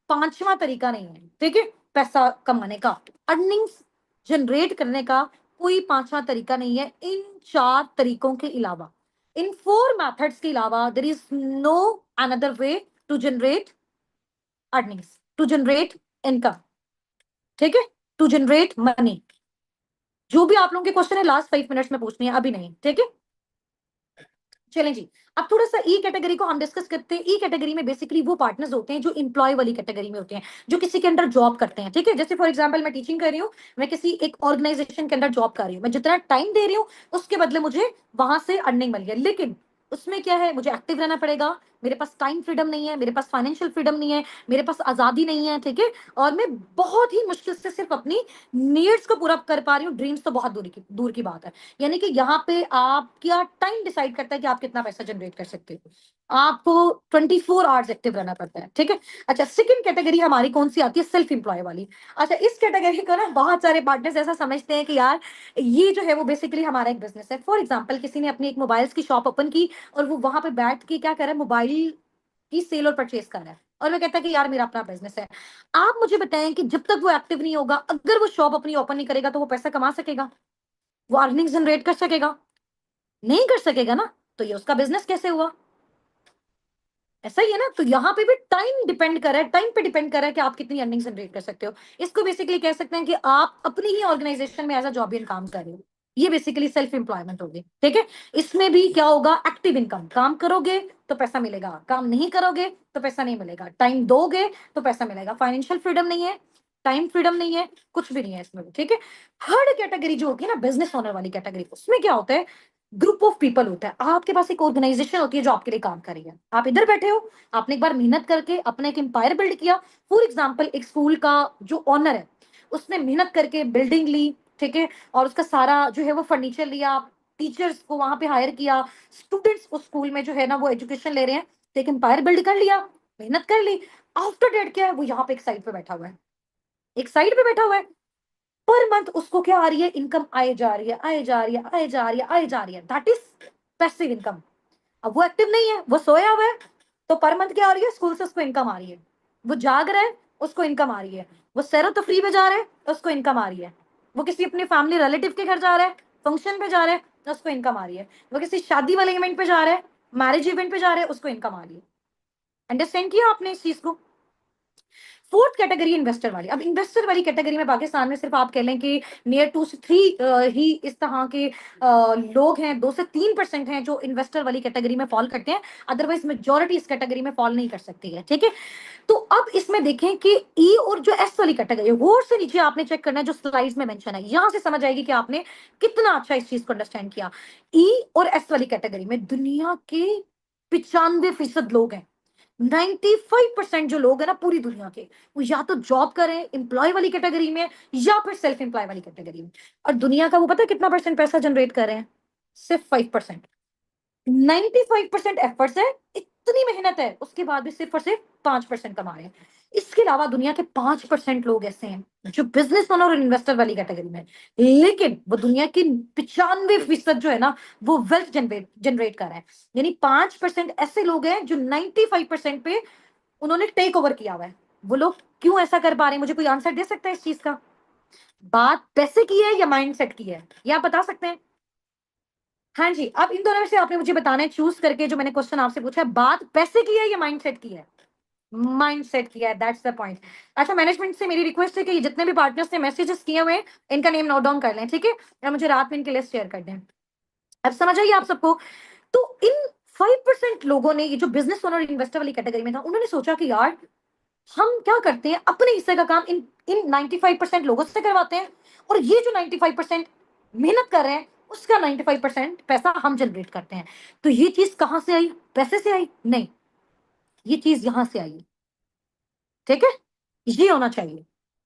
पांचवा तरीका नहीं है। ठीक है, पैसा कमाने का, अर्निंग्स जनरेट करने का कोई पांचवा तरीका नहीं है इन 4 तरीकों के अलावा। इन 4 मेथड्स के अलावा there is no another way to generate earnings, to generate income. ठीक है, टू जनरेट मनी। जो भी आप लोगों के क्वेश्चन है लास्ट 5 मिनट्स में पूछनी है, अभी नहीं। ठीक है, चलें जी, अब थोड़ा सा ई कैटेगरी को हम डिस्कस करते हैं। ई कैटेगरी में बेसिकली वो पार्टनर्स होते हैं जो इंप्लॉय वाली कैटेगरी में होते हैं, जो किसी के अंडर जॉब करते हैं। ठीक है, जैसे फॉर एग्जांपल मैं टीचिंग कर रही हूँ, मैं किसी एक ऑर्गेनाइजेशन के अंदर जॉब कर रही हूँ, मैं जितना टाइम दे रही हूँ उसके बदले मुझे वहां से अर्निंग मिल गया, लेकिन उसमें क्या है, मुझे एक्टिव रहना पड़ेगा, मेरे पास टाइम फ्रीडम नहीं है, मेरे पास फाइनेंशियल फ्रीडम नहीं है, मेरे पास आजादी नहीं है। ठीक है, और मैं बहुत ही मुश्किल से सिर्फ अपनी नीड्स को पूरा कर पा रही हूँ, ड्रीम्स तो बहुत दूर की बात है। यानी कि यहाँ पे आपका टाइम डिसाइड करता है कि आप कितना पैसा जनरेट कर सकते हो, आपको 24 आवर्स एक्टिव रहना पड़ता है। ठीक है, अच्छा, सेकंड कैटेगरी हमारी कौन सी आती है, सेल्फ एम्प्लॉय वाली। अच्छा, इस कैटेगरी को ना बहुत सारे पार्टनर्स ऐसा समझते हैं कि यार ये जो है वो बेसिकली हमारा एक बिजनेस है। फॉर एग्जाम्पल किसी ने अपनी एक मोबाइल्स की शॉप ओपन की और वो वहां पे बैठ के क्या कर रहा है, मोबाइल की सेल और परचेज कर रहा है, और वो कहता है कि यार मेरा अपना बिजनेस है। आप मुझे बताएं कि जब तक वो एक्टिव नहीं होगा, अगर वो शॉप अपनी ओपन नहीं करेगा, तो वो पैसा कमा सकेगा, वो अर्निंग जनरेट कर सकेगा? नहीं कर सकेगा ना, तो ये उसका बिजनेस कैसे हुआ? ऐसा ही है ना, तो यहाँ पे भी टाइम डिपेंड कर रहा है, टाइम पे डिपेंड कर रहा है कि आप कितनी अर्निंग जनरेट कर सकते हो। इसको बेसिकली कह सकते हैं कि आप अपनी ही ऑर्गेनाइजेशन में एज अ जॉबियन काम कर रहे हो, ये बेसिकली सेल्फ एम्प्लॉयमेंट होगी। ठीक है, इसमें भी क्या होगा, एक्टिव इनकम, काम करोगे तो पैसा मिलेगा, काम नहीं करोगे तो पैसा नहीं मिलेगा, टाइम दोगे तो पैसा मिलेगा, फाइनेंशियल फ्रीडम नहीं है, टाइम फ्रीडम नहीं है, कुछ भी नहीं है इसमें भी। ठीक है, थर्ड कैटेगरी जो होती है ना बिजनेस ओनर वाली कैटेगरी, उसमें क्या होता है, ग्रुप ऑफ पीपल होता है, आपके पास एक ऑर्गेनाइजेशन होती है जो आपके लिए काम कर रही है। आप इधर बैठे हो, आपने एक बार मेहनत करके अपना एक एम्पायर बिल्ड किया। फॉर एग्जाम्पल, एक स्कूल का जो ऑनर है उसने मेहनत करके बिल्डिंग ली, ठीक है, और उसका सारा जो है वो फर्नीचर लिया, टीचर्स को वहां पे हायर किया, स्टूडेंट्स उस स्कूल में जो है ना वो एजुकेशन ले रहे हैं, तो एक एम्पायर बिल्ड कर लिया, मेहनत कर ली। आफ्टर डेट क्या है, वो यहाँ पे एक साइड पे बैठा हुआ है, एक साइड पे बैठा हुआ है। पर मंथ उसको क्या आ रही है, इनकम आए जा रही है, आए जा रही है, आए जा रही है, आए जा रही है, दैट इज पैसिव इनकम। अब वो एक्टिव नहीं है, वो सोया हुआ है, तो पर मंथ क्या आ रही है, स्कूल से उसको इनकम आ रही है। वो जाग रहा है, उसको इनकम आ रही है। वो सैरो तफरी पे जा रहा है, उसको इनकम आ रही है। वो किसी अपने फैमिली रिलेटिव के घर जा रहा है, फंक्शन पे जा रहा है, उसको इनकम आ रही है। वो किसी शादी वाले इवेंट पे जा रहा है, मैरिज इवेंट पे जा रहा है, उसको इनकम आ रही है। अंडरस्टैंड किया आपने इस चीज को? फोर्थ कैटेगरी इन्वेस्टर वाली। अब इन्वेस्टर वाली कैटेगरी में पाकिस्तान में सिर्फ आप कह लें कि नियर 2 से 3 ही इस तरह के लोग हैं, 2 से 3% हैं जो इन्वेस्टर वाली कैटेगरी में फॉल करते हैं, अदरवाइज मेजोरिटी इस कैटेगरी में फॉल नहीं कर सकती है, ठीक है। तो अब इसमें देखें कि ई और जो एस वाली कैटेगरी है, वो से नीचे आपने चेक करना है जो स्लाइड्स में मेंशन है, यहां से समझ आएगी कि आपने कितना अच्छा इस चीज को अंडरस्टैंड किया। ई और एस वाली कैटेगरी में दुनिया के 95% लोग हैं। 95% जो लोग हैं ना पूरी दुनिया के, वो या तो जॉब करें एम्प्लॉय वाली कैटेगरी में या फिर सेल्फ एम्प्लॉय वाली कैटेगरी में। और दुनिया का वो पता है कितना परसेंट पैसा जनरेट कर रहे हैं? सिर्फ 5%। 95% एफर्ट्स है, इतनी मेहनत है, उसके बाद भी सिर्फ और सिर्फ 5% कमा रहे हैं। इसके अलावा दुनिया के 5% लोग ऐसे हैं जो बिजनेस ओनर और इन्वेस्टर वाली कैटेगरी में, लेकिन वो दुनिया की 95% जो है ना वो वेल्थ जनरेट जनरेट कर रहे हैं। यानी 5% ऐसे लोग हैं जो 95% पे उन्होंने टेक ओवर किया हुआ है। वो लोग क्यों ऐसा कर पा रहे हैं? मुझे कोई आंसर दे सकता है इस चीज का? बात पैसे की है या माइंडसेट की है, ये आप बता सकते हैं? हाँ जी, अब इन दोनों में से आपने मुझे बताना है चूज करके, जो मैंने क्वेश्चन आपसे पूछा है, बात पैसे की है या माइंडसेट की है? माइंडसेट किया है, दैट्स द पॉइंट। अच्छा, मैनेजमेंट से मेरी रिक्वेस्ट है कि जितने भी पार्टनर्स ने मैसेजेस किए हुए हैं इनका नेम नोट डाउन कर लें, ठीक है, और मुझे रात में इनकी लिस्ट शेयर कर दें। अब समझ आइए आप सबको? तो इन 5% लोगों ने, ये जो बिजनेस ओनर इन्वेस्टर वाली कैटेगरी में था, उन्होंने सोचा कि यार हम क्या करते हैं, अपने हिस्से का काम इन इन 95% लोगों से करवाते हैं, और ये जो 95% मेहनत कर रहे हैं उसका 95% पैसा हम जनरेट करते हैं। तो ये चीज कहां से आई? पैसे से आई? नहीं, ये चीज यहां से आई, ठीक है, ये होना चाहिए,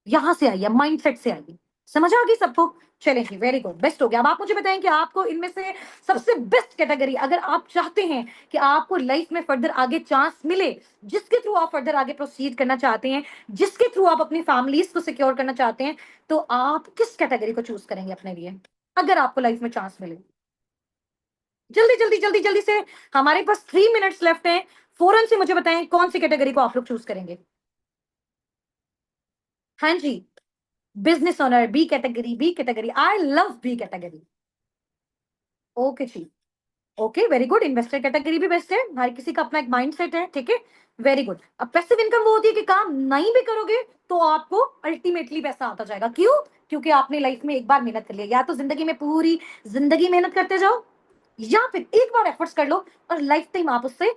यहां से आई है, माइंडसेट से आई है। समझ आ गई सबको? चलें जी, वेरी गुड, बेस्ट हो गया। अब आप मुझे बताएं कि आपको इनमें से सबसे बेस्ट कैटेगरी, अगर आप चाहते हैं कि आपको लाइफ में फर्दर आगे चांस मिले, जिसके थ्रू आप फर्दर आगे प्रोसीड करना चाहते हैं, जिसके थ्रू आप अपनी फैमिलीज को सिक्योर करना चाहते हैं, तो आप किस कैटेगरी को चूज करेंगे अपने लिए, अगर आपको लाइफ में चांस मिले? जल्दी जल्दी जल्दी जल्दी से, हमारे पास 3 मिनट्स लेफ्ट हैं। फौरन से मुझे बताएं कौन सी कैटेगरी को आप लोग चूज करेंगे। हाँ जी, business owner, B category, B category, I love B category. Okay जी, okay, very good. Investor category भी बेस्ट है, हर किसी का अपना एक माइंडसेट है, ठीक है, वेरी गुड। अब पैसिव इनकम वो होती है कि काम नहीं भी करोगे तो आपको अल्टीमेटली पैसा आता जाएगा। क्यों? क्योंकि आपने लाइफ में एक बार मेहनत कर लिया, या तो जिंदगी में पूरी जिंदगी मेहनत करते जाओ, या फिर एक बार एफर्ट्स कर लो और लाइफ टाइम आप उससे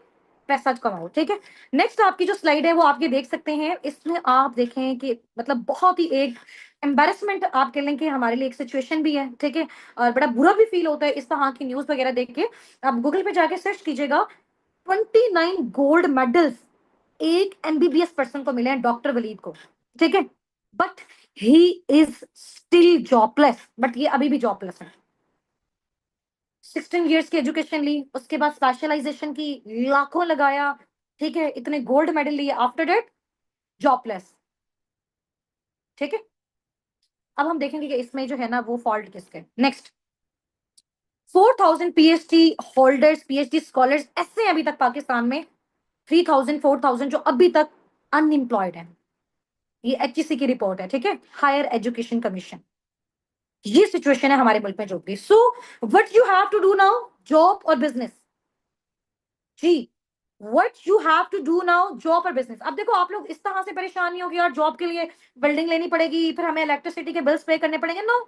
पैसा कमाओ, ठीक है। नेक्स्ट आपकी जो स्लाइड है वो आप ये देख सकते हैं, इसमें आप देखें कि मतलब बहुत ही एक एम्बेरसमेंट आप कह लें कि हमारे लिए एक सिचुएशन भी है, ठीक है, और बड़ा बुरा भी फील होता है इस तरह की न्यूज वगैरह देख के। आप गूगल पे जाके सर्च कीजिएगा, 29 गोल्ड मेडल्स एक एमबीबीएस पर्सन को मिले हैं, डॉक्टर वलीद को, ठीक है, but he is still jobless, but ये अभी भी जॉबलेस है। 16 ईयर्स की एजुकेशन ली, उसके बाद स्पेशलाइजेशन की, लाखों लगाया, ठीक है, इतने गोल्ड मेडल लिए, आफ्टर डेट जॉबलेस, ठीक है। अब हम देखेंगे कि इसमें जो है ना वो फॉल्ट किसके। Next, 4,000 PhD holders, PhD scholars ऐसे हैं अभी तक पाकिस्तान में, 3,000 4,000 जो अभी तक अनएम्प्लॉयड है। ये एचईसी की रिपोर्ट है, ठीक है, हायर एजुकेशन कमीशन। ये सिचुएशन है हमारे मुल्क में जो भी। So what you have to do now, job और बिजनेस जी, what you have to do now, job और बिजनेस। अब देखो, आप लोग इस तरह से परेशान नहीं हो कि यार जॉब के लिए बिल्डिंग लेनी पड़ेगी, फिर हमें इलेक्ट्रिसिटी के बिल्स पे करने पड़ेंगे, नो।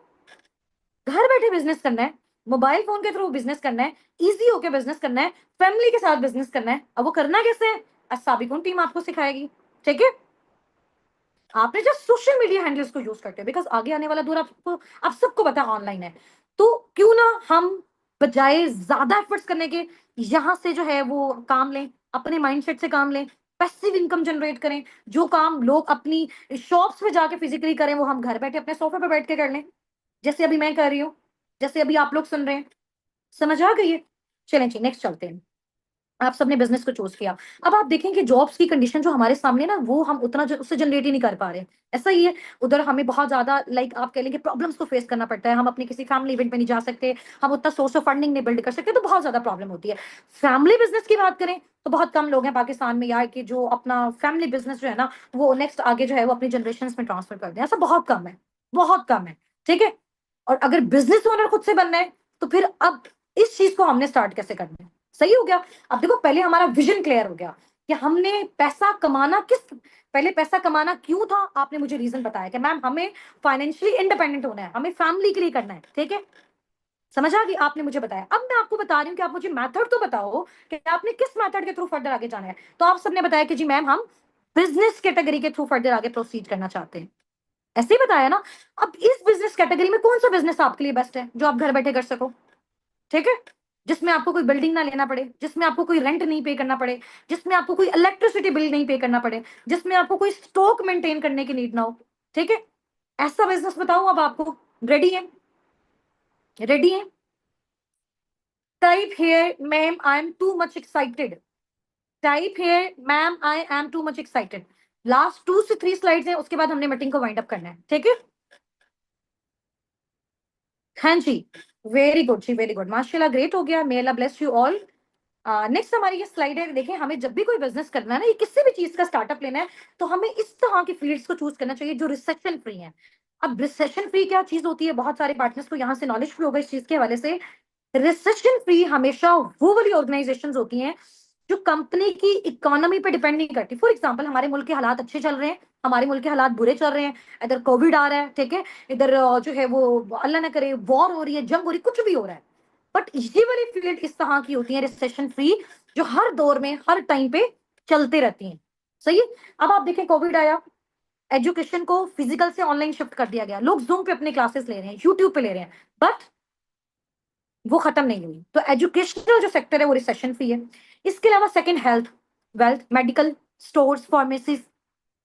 घर बैठे बिजनेस करना है, मोबाइल फोन के थ्रू बिजनेस करना है, इजी होके बिजनेस करना है, फैमिली के साथ बिजनेस करना है। अब वो करना कैसे है, असाबिकुन टीम आपको सिखाएगी, ठीक है। आपने जस्ट सोशल मीडिया हैंडल्स को यूज करते हो, बिकॉज आगे आने वाला दौर आपको, आप सबको पता है ऑनलाइन है। तो क्यों ना हम बजाय ज्यादा एफर्ट्स करने के यहाँ से जो है वो काम लें, अपने माइंडसेट से काम लें, पैसिव इनकम जनरेट करें। जो काम लोग अपनी शॉप्स पे जाके फिजिकली करें वो हम घर बैठे अपने सोफे पे बैठ के कर लें, जैसे अभी मैं कर रही हूँ, जैसे अभी आप लोग सुन रहे हैं। समझ आ गई है? चलें जी, नेक्स्ट चलते हैं। आप सबने बिजनेस को चूज किया। अब आप देखें कि जॉब्स की कंडीशन जो हमारे सामने ना, वो हम उतना उससे जनरेट ही नहीं कर पा रहे। ऐसा ही है, उधर हमें बहुत ज्यादा लाइक आप कह लेंगे प्रॉब्लम्स को फेस करना पड़ता है। हम अपने किसी फैमिली इवेंट पे नहीं जा सकते, हम उतना सोर्स ऑफ फंडिंग नहीं बिल्ड कर सकते, तो बहुत ज्यादा प्रॉब्लम होती है। फैमिली बिजनेस की बात करें तो बहुत कम लोग हैं पाकिस्तान में यार कि जो अपना फैमिली बिजनेस जो है ना वो नेक्स्ट आगे जो है वो अपनी जनरेशन में ट्रांसफर कर दें। ऐसा बहुत कम है, बहुत कम है। ठीक है, और अगर बिजनेस ओनर खुद से बनना है तो फिर अब इस चीज को हमने स्टार्ट कैसे करना है? सही हो गया। अब देखो, पहले हमारा विजन क्लियर हो गया कि हमने पैसा कमाना पहले पैसा कमाना क्यों था। आपने मुझे रीजन बताया कि मैम हमें फाइनेंशियली इंडिपेंडेंट होना है, हमें फैमिली के लिए करना है। ठीक है, समझ आ गई? आपने मुझे बताया। अब मैं आपको बता रही हूँ कि आप मुझे मेथड तो बताओ कि आपने किस मेथड के थ्रू फर्दर आगे जाना है। तो आप सबने बताया कि जी मैम हम बिजनेस कैटेगरी के थ्रू फर्दर आगे प्रोसीड करना चाहते हैं। ऐसे ही बताया ना। अब इस बिजनेस कैटेगरी में कौन सा बिजनेस आपके लिए बेस्ट है जो आप घर बैठे कर सको? ठीक है, जिसमें आपको कोई बिल्डिंग ना लेना पड़े, जिसमें आपको कोई रेंट नहीं पे करना पड़े, जिसमें आपको कोई इलेक्ट्रिसिटी बिल नहीं पे करना पड़े, जिसमें आपको कोई स्टॉक मेंटेन करने की नीड ना हो। ठीक है, ऐसा बिजनेस बताऊं अब आपको? रेडी है? रेडी है? Type here ma'am I M too much excited. Type here ma'am I M too much excited. Last 2 से 3 स्लाइड्स हैं, उसके बाद हमने मीटिंग को वाइंड अप करना है। ठीक है, हाँ जी, वेरी गुड जी, वेरी गुड, माशाल्लाह, ग्रेट हो गया। मे अल्लाह ब्लेस यू ऑल। नेक्स्ट हमारी ये स्लाइड है। देखें, हमें जब भी कोई बिजनेस करना है ना, ये किसी भी चीज का स्टार्टअप लेना है, तो हमें इस तरह की फील्ड्स को चूज करना चाहिए जो रिसेशन फ्री है। अब रिसेशन फ्री क्या चीज होती है? बहुत सारे पार्टनर्स को यहाँ से नॉलेज फ्री होगा इस चीज के हवाले से। रिसेशन फ्री हमेशा वो वाली ऑर्गेनाइजेशंस होती हैं जो कंपनी की इकोनॉमी पे डिपेंड नहीं करती। फॉर एग्जांपल, हमारे मुल्क के हालात अच्छे चल रहे हैं, हमारे मुल्क के हालात बुरे चल रहे हैं, इधर कोविड आ रहा है, ठीक है, इधर जो है वो अल्लाह ना करे वॉर हो रही है, जंग हो रही है, कुछ भी हो रहा है। बट ये वाली फील्ड इस तरह की होती है रिसेशन फ्री, जो हर दौर में हर टाइम पे चलते रहती हैं। सही है? अब आप देखें, कोविड आया, एजुकेशन को फिजिकल से ऑनलाइन शिफ्ट कर दिया गया, लोग जूम पे अपने क्लासेस ले रहे हैं, यूट्यूब पे ले रहे हैं, बट वो खत्म नहीं हुई। तो एजुकेशनल जो सेक्टर है वो रिसेशन फ्री है। इसके अलावा second, health, wealth, medical, stores, pharmacies,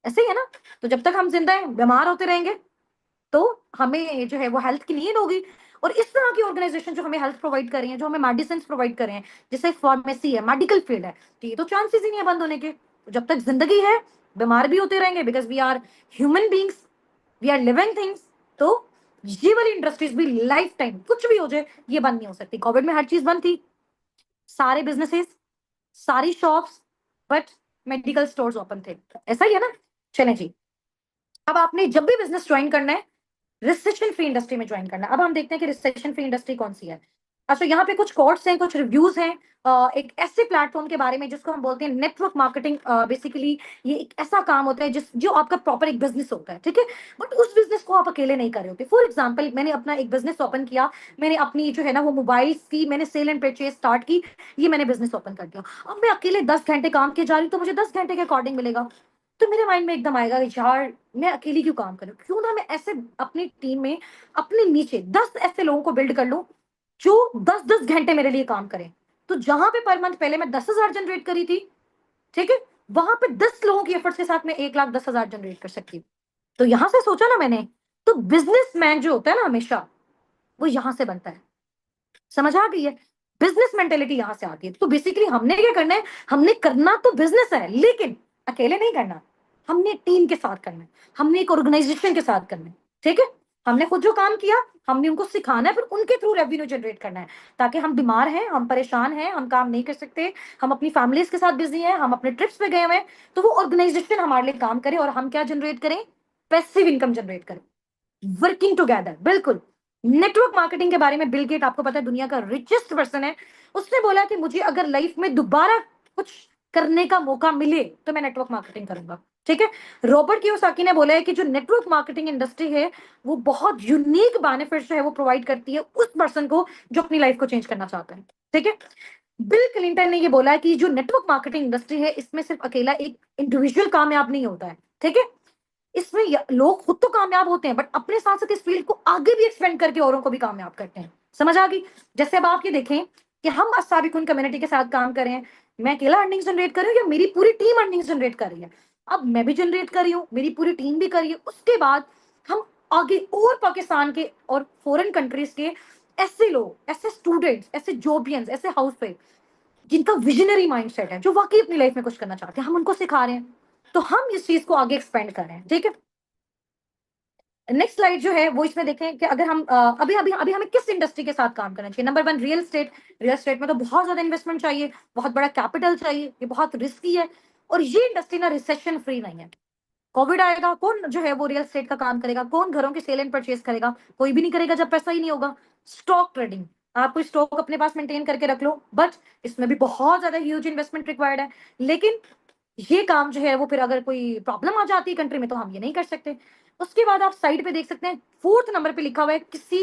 ऐसे ही है ना। तो जब तक हम जिंदा हैं बीमार होते रहेंगे तो हमें जो है वो हेल्थ की नीड होगी। और इस तरह की ऑर्गेनाइजेशन जो हमें हेल्थ प्रोवाइड कर रही है, जो हमें मेडिसिन प्रोवाइड कर रहे हैं, जैसे फार्मेसी है, मेडिकल फील्ड है, तो ये तो चांसेस ही नहीं है बंद होने के। तो जब तक जिंदगी है बीमार भी होते रहेंगे, because we are human beings, we are living things. तो ये वाली इंडस्ट्रीज भी लाइफ टाइम कुछ भी हो जाए ये बंद नहीं हो सकती। कोविड में हर चीज बंद थी, सारे बिजनेसेस, सारी shops, but medical stores open थे। ऐसा ही है ना। चलें जी, अब आपने जब भी बिजनेस ज्वाइन करना है रिसेशन फ्री इंडस्ट्री में ज्वाइन करना है। अब हम देखते हैं कि रिसेशन फ्री इंडस्ट्री कौन सी है। अच्छा, यहाँ पे कुछ कोट्स हैं, कुछ रिव्यूज हैं एक ऐसे प्लेटफॉर्म के बारे में जिसको हम बोलते हैं नेटवर्क मार्केटिंग। बेसिकली ये एक ऐसा काम होता है जिस जो आपका प्रॉपर एक बिजनेस होता है। ठीक है, बट उस बिजनेस को आप अकेले नहीं कर रहे होते। फॉर एग्जाम्पल, मैंने अपना एक बिजनेस ओपन किया, मैंने अपनी जो है ना वो मोबाइल की मैंने सेल एंड परचेज स्टार्ट की, ये मैंने बिजनेस ओपन कर दिया। अब मैं अकेले 10 घंटे काम किए जा रही हूँ, तो मुझे 10 घंटे के अकॉर्डिंग मिलेगा। तो मेरे माइंड में एकदम आएगा कि यार मैं अकेली क्यों काम करूं, क्यों ना मैं ऐसे अपनी टीम में अपने नीचे 10 ऐसे लोगों को बिल्ड कर लूं जो 10-10 घंटे मेरे लिए काम करें। तो जहां पे पर मंथ पहले मैं 10,000 जनरेट करी थी, ठीक है, वहां पे 10 लोगों की एफर्ट्स के साथ मैं 1,10,000 जनरेट कर सकती हूँ। तो यहां से सोचा ना मैंने, तो बिजनेसमैन जो होता है ना हमेशा वो यहां से बनता है। समझ आ गई है? बिजनेस मेंटेलिटी यहां से आती है। तो बेसिकली हमने क्या करना है, हमने करना तो बिजनेस है लेकिन अकेले नहीं करना, हमने टीम के साथ करना है, हमने एक ऑर्गेनाइजेशन के साथ करना है। ठीक है, हमने खुद जो काम किया हमने उनको सिखाना है, फिर उनके थ्रू रेवेन्यू जनरेट करना है। ताकि हम बीमार हैं, हम परेशान हैं, हम काम नहीं कर सकते, हम अपनी फैमिलीज के साथ बिजी हैं, हम अपने ट्रिप्स पे गए हुए हैं, तो वो ऑर्गेनाइजेशन हमारे लिए काम करे और हम क्या जनरेट करें? पैसिव इनकम जनरेट करें, वर्किंग टुगेदर। बिल्कुल। नेटवर्क मार्केटिंग के बारे में बिल गेट, आपको पता है, दुनिया का रिचेस्ट पर्सन है, उसने बोला कि मुझे अगर लाइफ में दोबारा कुछ करने का मौका मिले तो मैं नेटवर्क मार्केटिंग करूंगा। ठीक है, रॉबर्ट कियोसाकी ने बोला है कि जो नेटवर्क मार्केटिंग इंडस्ट्री है वो बहुत यूनिक बेनिफिट जो है वो प्रोवाइड करती है उस पर्सन को जो अपनी लाइफ को चेंज करना चाहता है। ठीक है, बिल क्लिंटन ने ये बोला है कि जो नेटवर्क मार्केटिंग इंडस्ट्री है इसमें सिर्फ अकेला एक इंडिविजुअल कामयाब नहीं होता है। ठीक है, इसमें लोग खुद तो कामयाब होते हैं बट अपने साथ साथ इस फील्ड को आगे भी एक्सपेंड करके औरों को भी कामयाब करते हैं। समझ आ गई? जैसे अब आप ये देखें कि हम अस्साबिकुन कम्युनिटी के साथ काम कर रहे हैं, मैं अकेला अर्निंग्स जनरेट कर रही हूँ या मेरी पूरी टीम अर्निंग्स जनरेट कर रही है? अब मैं भी जनरेट कर रही हूँ, मेरी पूरी टीम भी कर रही है, उसके बाद हम आगे और पाकिस्तान के और फॉरेन कंट्रीज के ऐसे लोग, ऐसे स्टूडेंट्स, ऐसे जॉबियंस, ऐसे हाउसवाइफ जिनका विजनरी माइंडसेट है, जो वाकई अपनी लाइफ में कुछ करना चाहते हैं, हम उनको सिखा रहे हैं। तो हम इस चीज को आगे एक्सपेंड कर रहे हैं, ठीक है? नेक्स्ट स्लाइड जो है वो इसमें देखें कि अगर हम अभी अभी अभी हमें किस इंडस्ट्री के साथ काम करना चाहिए। Number one, real estate. Real estate में तो बहुत ज्यादा इन्वेस्टमेंट चाहिए, बहुत बड़ा कैपिटल चाहिए, ये बहुत रिस्की है, और ये इंडस्ट्री ना रिसेशन फ्री नहीं है। कोविड आएगा, कौन जो है वो रियल एस्टेट का काम करेगा? कौन घरों की सेल एंड परचेज करेगा? कोई भी नहीं करेगा जब पैसा ही नहीं होगा। स्टॉक ट्रेडिंग, आप कोई स्टॉक अपने पास मेंटेन करके रख लो, बट इसमें भी बहुत ज्यादा ह्यूज इन्वेस्टमेंट रिक्वायर्ड है। लेकिन ये काम जो है वो फिर अगर कोई प्रॉब्लम आ जाती है कंट्री में तो हम ये नहीं कर सकते। उसके बाद आप साइड पे देख सकते हैं, फोर्थ नंबर पे लिखा हुआ है किसी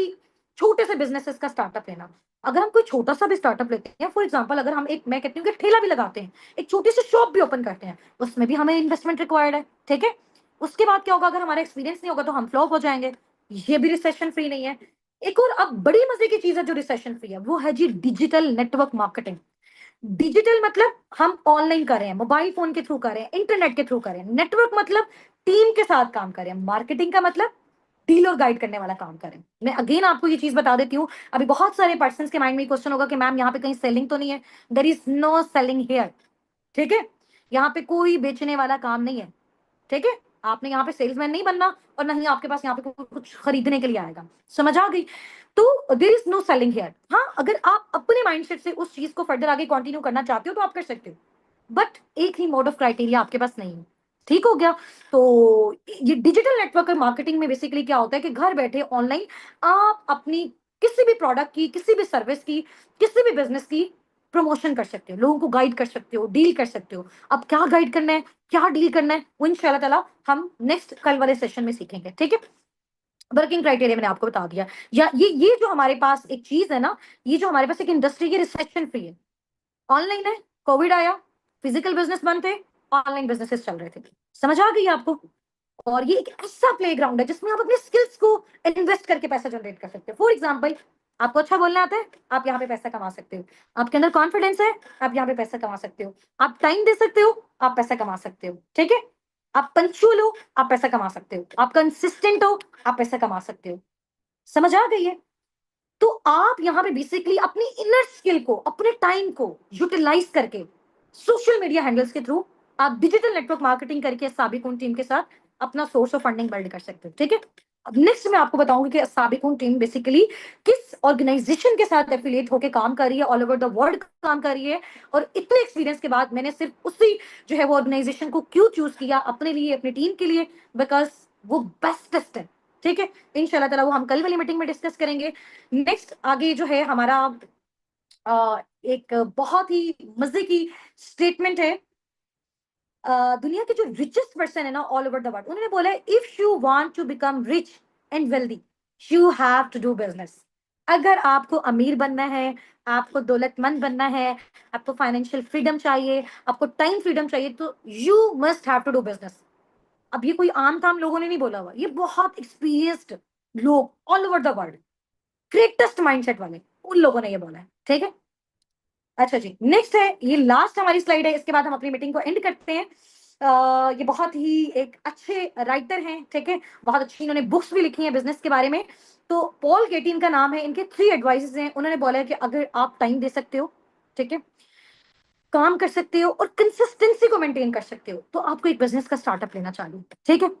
छोटे से बिजनेसेस का स्टार्टअप लेना। अगर हम कोई छोटा सा भी स्टार्टअप लेते हैं, फॉर एग्जांपल अगर हम एक, मैं कहती हूँ कि ठेला भी लगाते हैं, एक छोटी सी शॉप भी ओपन करते हैं, उसमें भी हमें इन्वेस्टमेंट रिक्वायर्ड है, ठीक है? उसके बाद क्या होगा? अगर हमारा एक्सपीरियंस नहीं होगा तो हम फ्लॉप हो जाएंगे। ये भी रिसेशन फ्री नहीं है। एक और अब बड़ी मजे की चीज है जो रिसेशन फ्री है, वो है जी डिजिटल नेटवर्क मार्केटिंग। डिजिटल मतलब हम ऑनलाइन कर रहे हैं, मोबाइल फोन के थ्रू कर रहे हैं, इंटरनेट के थ्रू कर रहे हैं। नेटवर्क मतलब टीम के साथ काम कर रहे हैं। मार्केटिंग का मतलब डील और गाइड करने वाला काम करें। मैं अगेन आपको ये चीज बता देती हूँ, अभी बहुत सारे पर्सन के माइंड में क्वेश्चन होगा कि मैम यहाँ पे कहीं सेलिंग तो नहीं है? There is no selling here, ठीक है? यहाँ पे कोई बेचने वाला काम नहीं है, ठीक है? आपने यहाँ पे सेल्समैन नहीं बनना, और ना ही आपके पास यहाँ पे कुछ खरीदने के लिए आएगा। समझ आ गई? तो there is no selling here. हाँ, अगर आप अपने माइंडसेट से उस चीज को फर्दर आगे कंटिन्यू करना चाहते हो तो आप कर सकते हो, बट एक ही मोड ऑफ क्राइटेरिया आपके पास नहीं है। ठीक हो गया? तो ये डिजिटल नेटवर्क मार्केटिंग में बेसिकली क्या होता है कि घर बैठे ऑनलाइन आप अपनी किसी भी प्रोडक्ट की, किसी भी सर्विस की, किसी भी बिजनेस की प्रमोशन कर सकते हो, लोगों को गाइड कर सकते हो, डील कर सकते हो। अब क्या गाइड करना है, क्या डील करना है, वो इंशाल्लाह ताला हम नेक्स्ट कल वाले सेशन में सीखेंगे, ठीक है? वर्किंग क्राइटेरिया मैंने आपको बता दिया। या ये जो हमारे पास एक चीज है ना, ये जो हमारे पास एक इंडस्ट्री की रिसेशन फ्री है, ऑनलाइन है, कोविड आया, फिजिकल बिजनेस बंद थे, ऑनलाइन बिजनेसेस चल रहे थे। समझ आ गई आपको? और ये एक ऐसा प्लेग्राउंड है जिसमें आप अपने स्किल्स को इन्वेस्ट करके पैसा जनरेट कर सकते हो। फॉर एग्जाम्पल, आपको अच्छा बोलना आता है, आप यहाँ पे पैसा कमा सकते हो। आपके अंदर कॉन्फिडेंस है, आप यहाँ पे पैसा कमा सकते हो। आप टाइम दे सकते हो, आप पैसा कमा सकते हो, ठीक है? आप पंक्चुअल हो, आप पैसा कमा सकते हो। आप कंसिस्टेंट हो, आप पैसा कमा सकते हो। समझ आ गई है? तो आप यहाँ पे बेसिकली अपनी इनर स्किल को, अपने टाइम को यूटिलाइज करके सोशल मीडिया हैंडल्स के थ्रू आप डिजिटल नेटवर्क मार्केटिंग करके साबिकुन टीम के साथ अपना सोर्स ऑफ फंडिंग बिल्ड कर सकते हो, ठीक है? अब नेक्स्ट मैं आपको बताऊंगी कि साबिकुन टीम बेसिकली किस ऑर्गेनाइजेशन के साथ एफिलिएट होकर काम कर रही है, ऑल ओवर द वर्ल्ड काम कर रही है, और इतने एक्सपीरियंस के बाद मैंने सिर्फ उसी जो है वो ऑर्गेनाइजेशन को क्यों चूज किया अपने लिए, अपनी टीम के लिए, बिकॉज वो बेस्टेस्ट है, ठीक है? इंशाल्लाह ताला वो हम कल वाली मीटिंग में डिस्कस करेंगे। नेक्स्ट आगे जो है हमारा एक बहुत ही मजे की स्टेटमेंट है। दुनिया के जो रिचेस्ट पर्सन है ना ऑल ओवर द वर्ल्ड, उन्होंने बोला है if you want to become rich and wealthy you have to do business. अगर आपको अमीर बनना है, आपको दौलतमंद बनना है, आपको फाइनेंशियल फ्रीडम चाहिए, आपको टाइम फ्रीडम चाहिए, तो you must have to do business. अब ये कोई आम ताम लोगों ने नहीं बोला हुआ, ये बहुत एक्सपीरियंस्ड लोग all over the world, greatest mindset वाले, उन लोगों ने ये बोला है, ठीक है? अच्छा जी, नेक्स्ट है, ये लास्ट हमारी स्लाइड है, इसके बाद हम अपनी मीटिंग को एंड करते हैं। ये बहुत ही एक अच्छे राइटर हैं, ठीक है? बहुत अच्छी इन्होंने बुक्स भी लिखी हैं बिजनेस के बारे में। तो पॉल गेटिन का नाम है, इनके 3 एडवाइसेस हैं। उन्होंने बोला है कि अगर आप टाइम दे सकते हो, ठीक है, काम कर सकते हो और कंसिस्टेंसी को मेंटेन कर सकते हो, तो आपको एक बिजनेस का स्टार्टअप लेना चाहिए, ठीक है?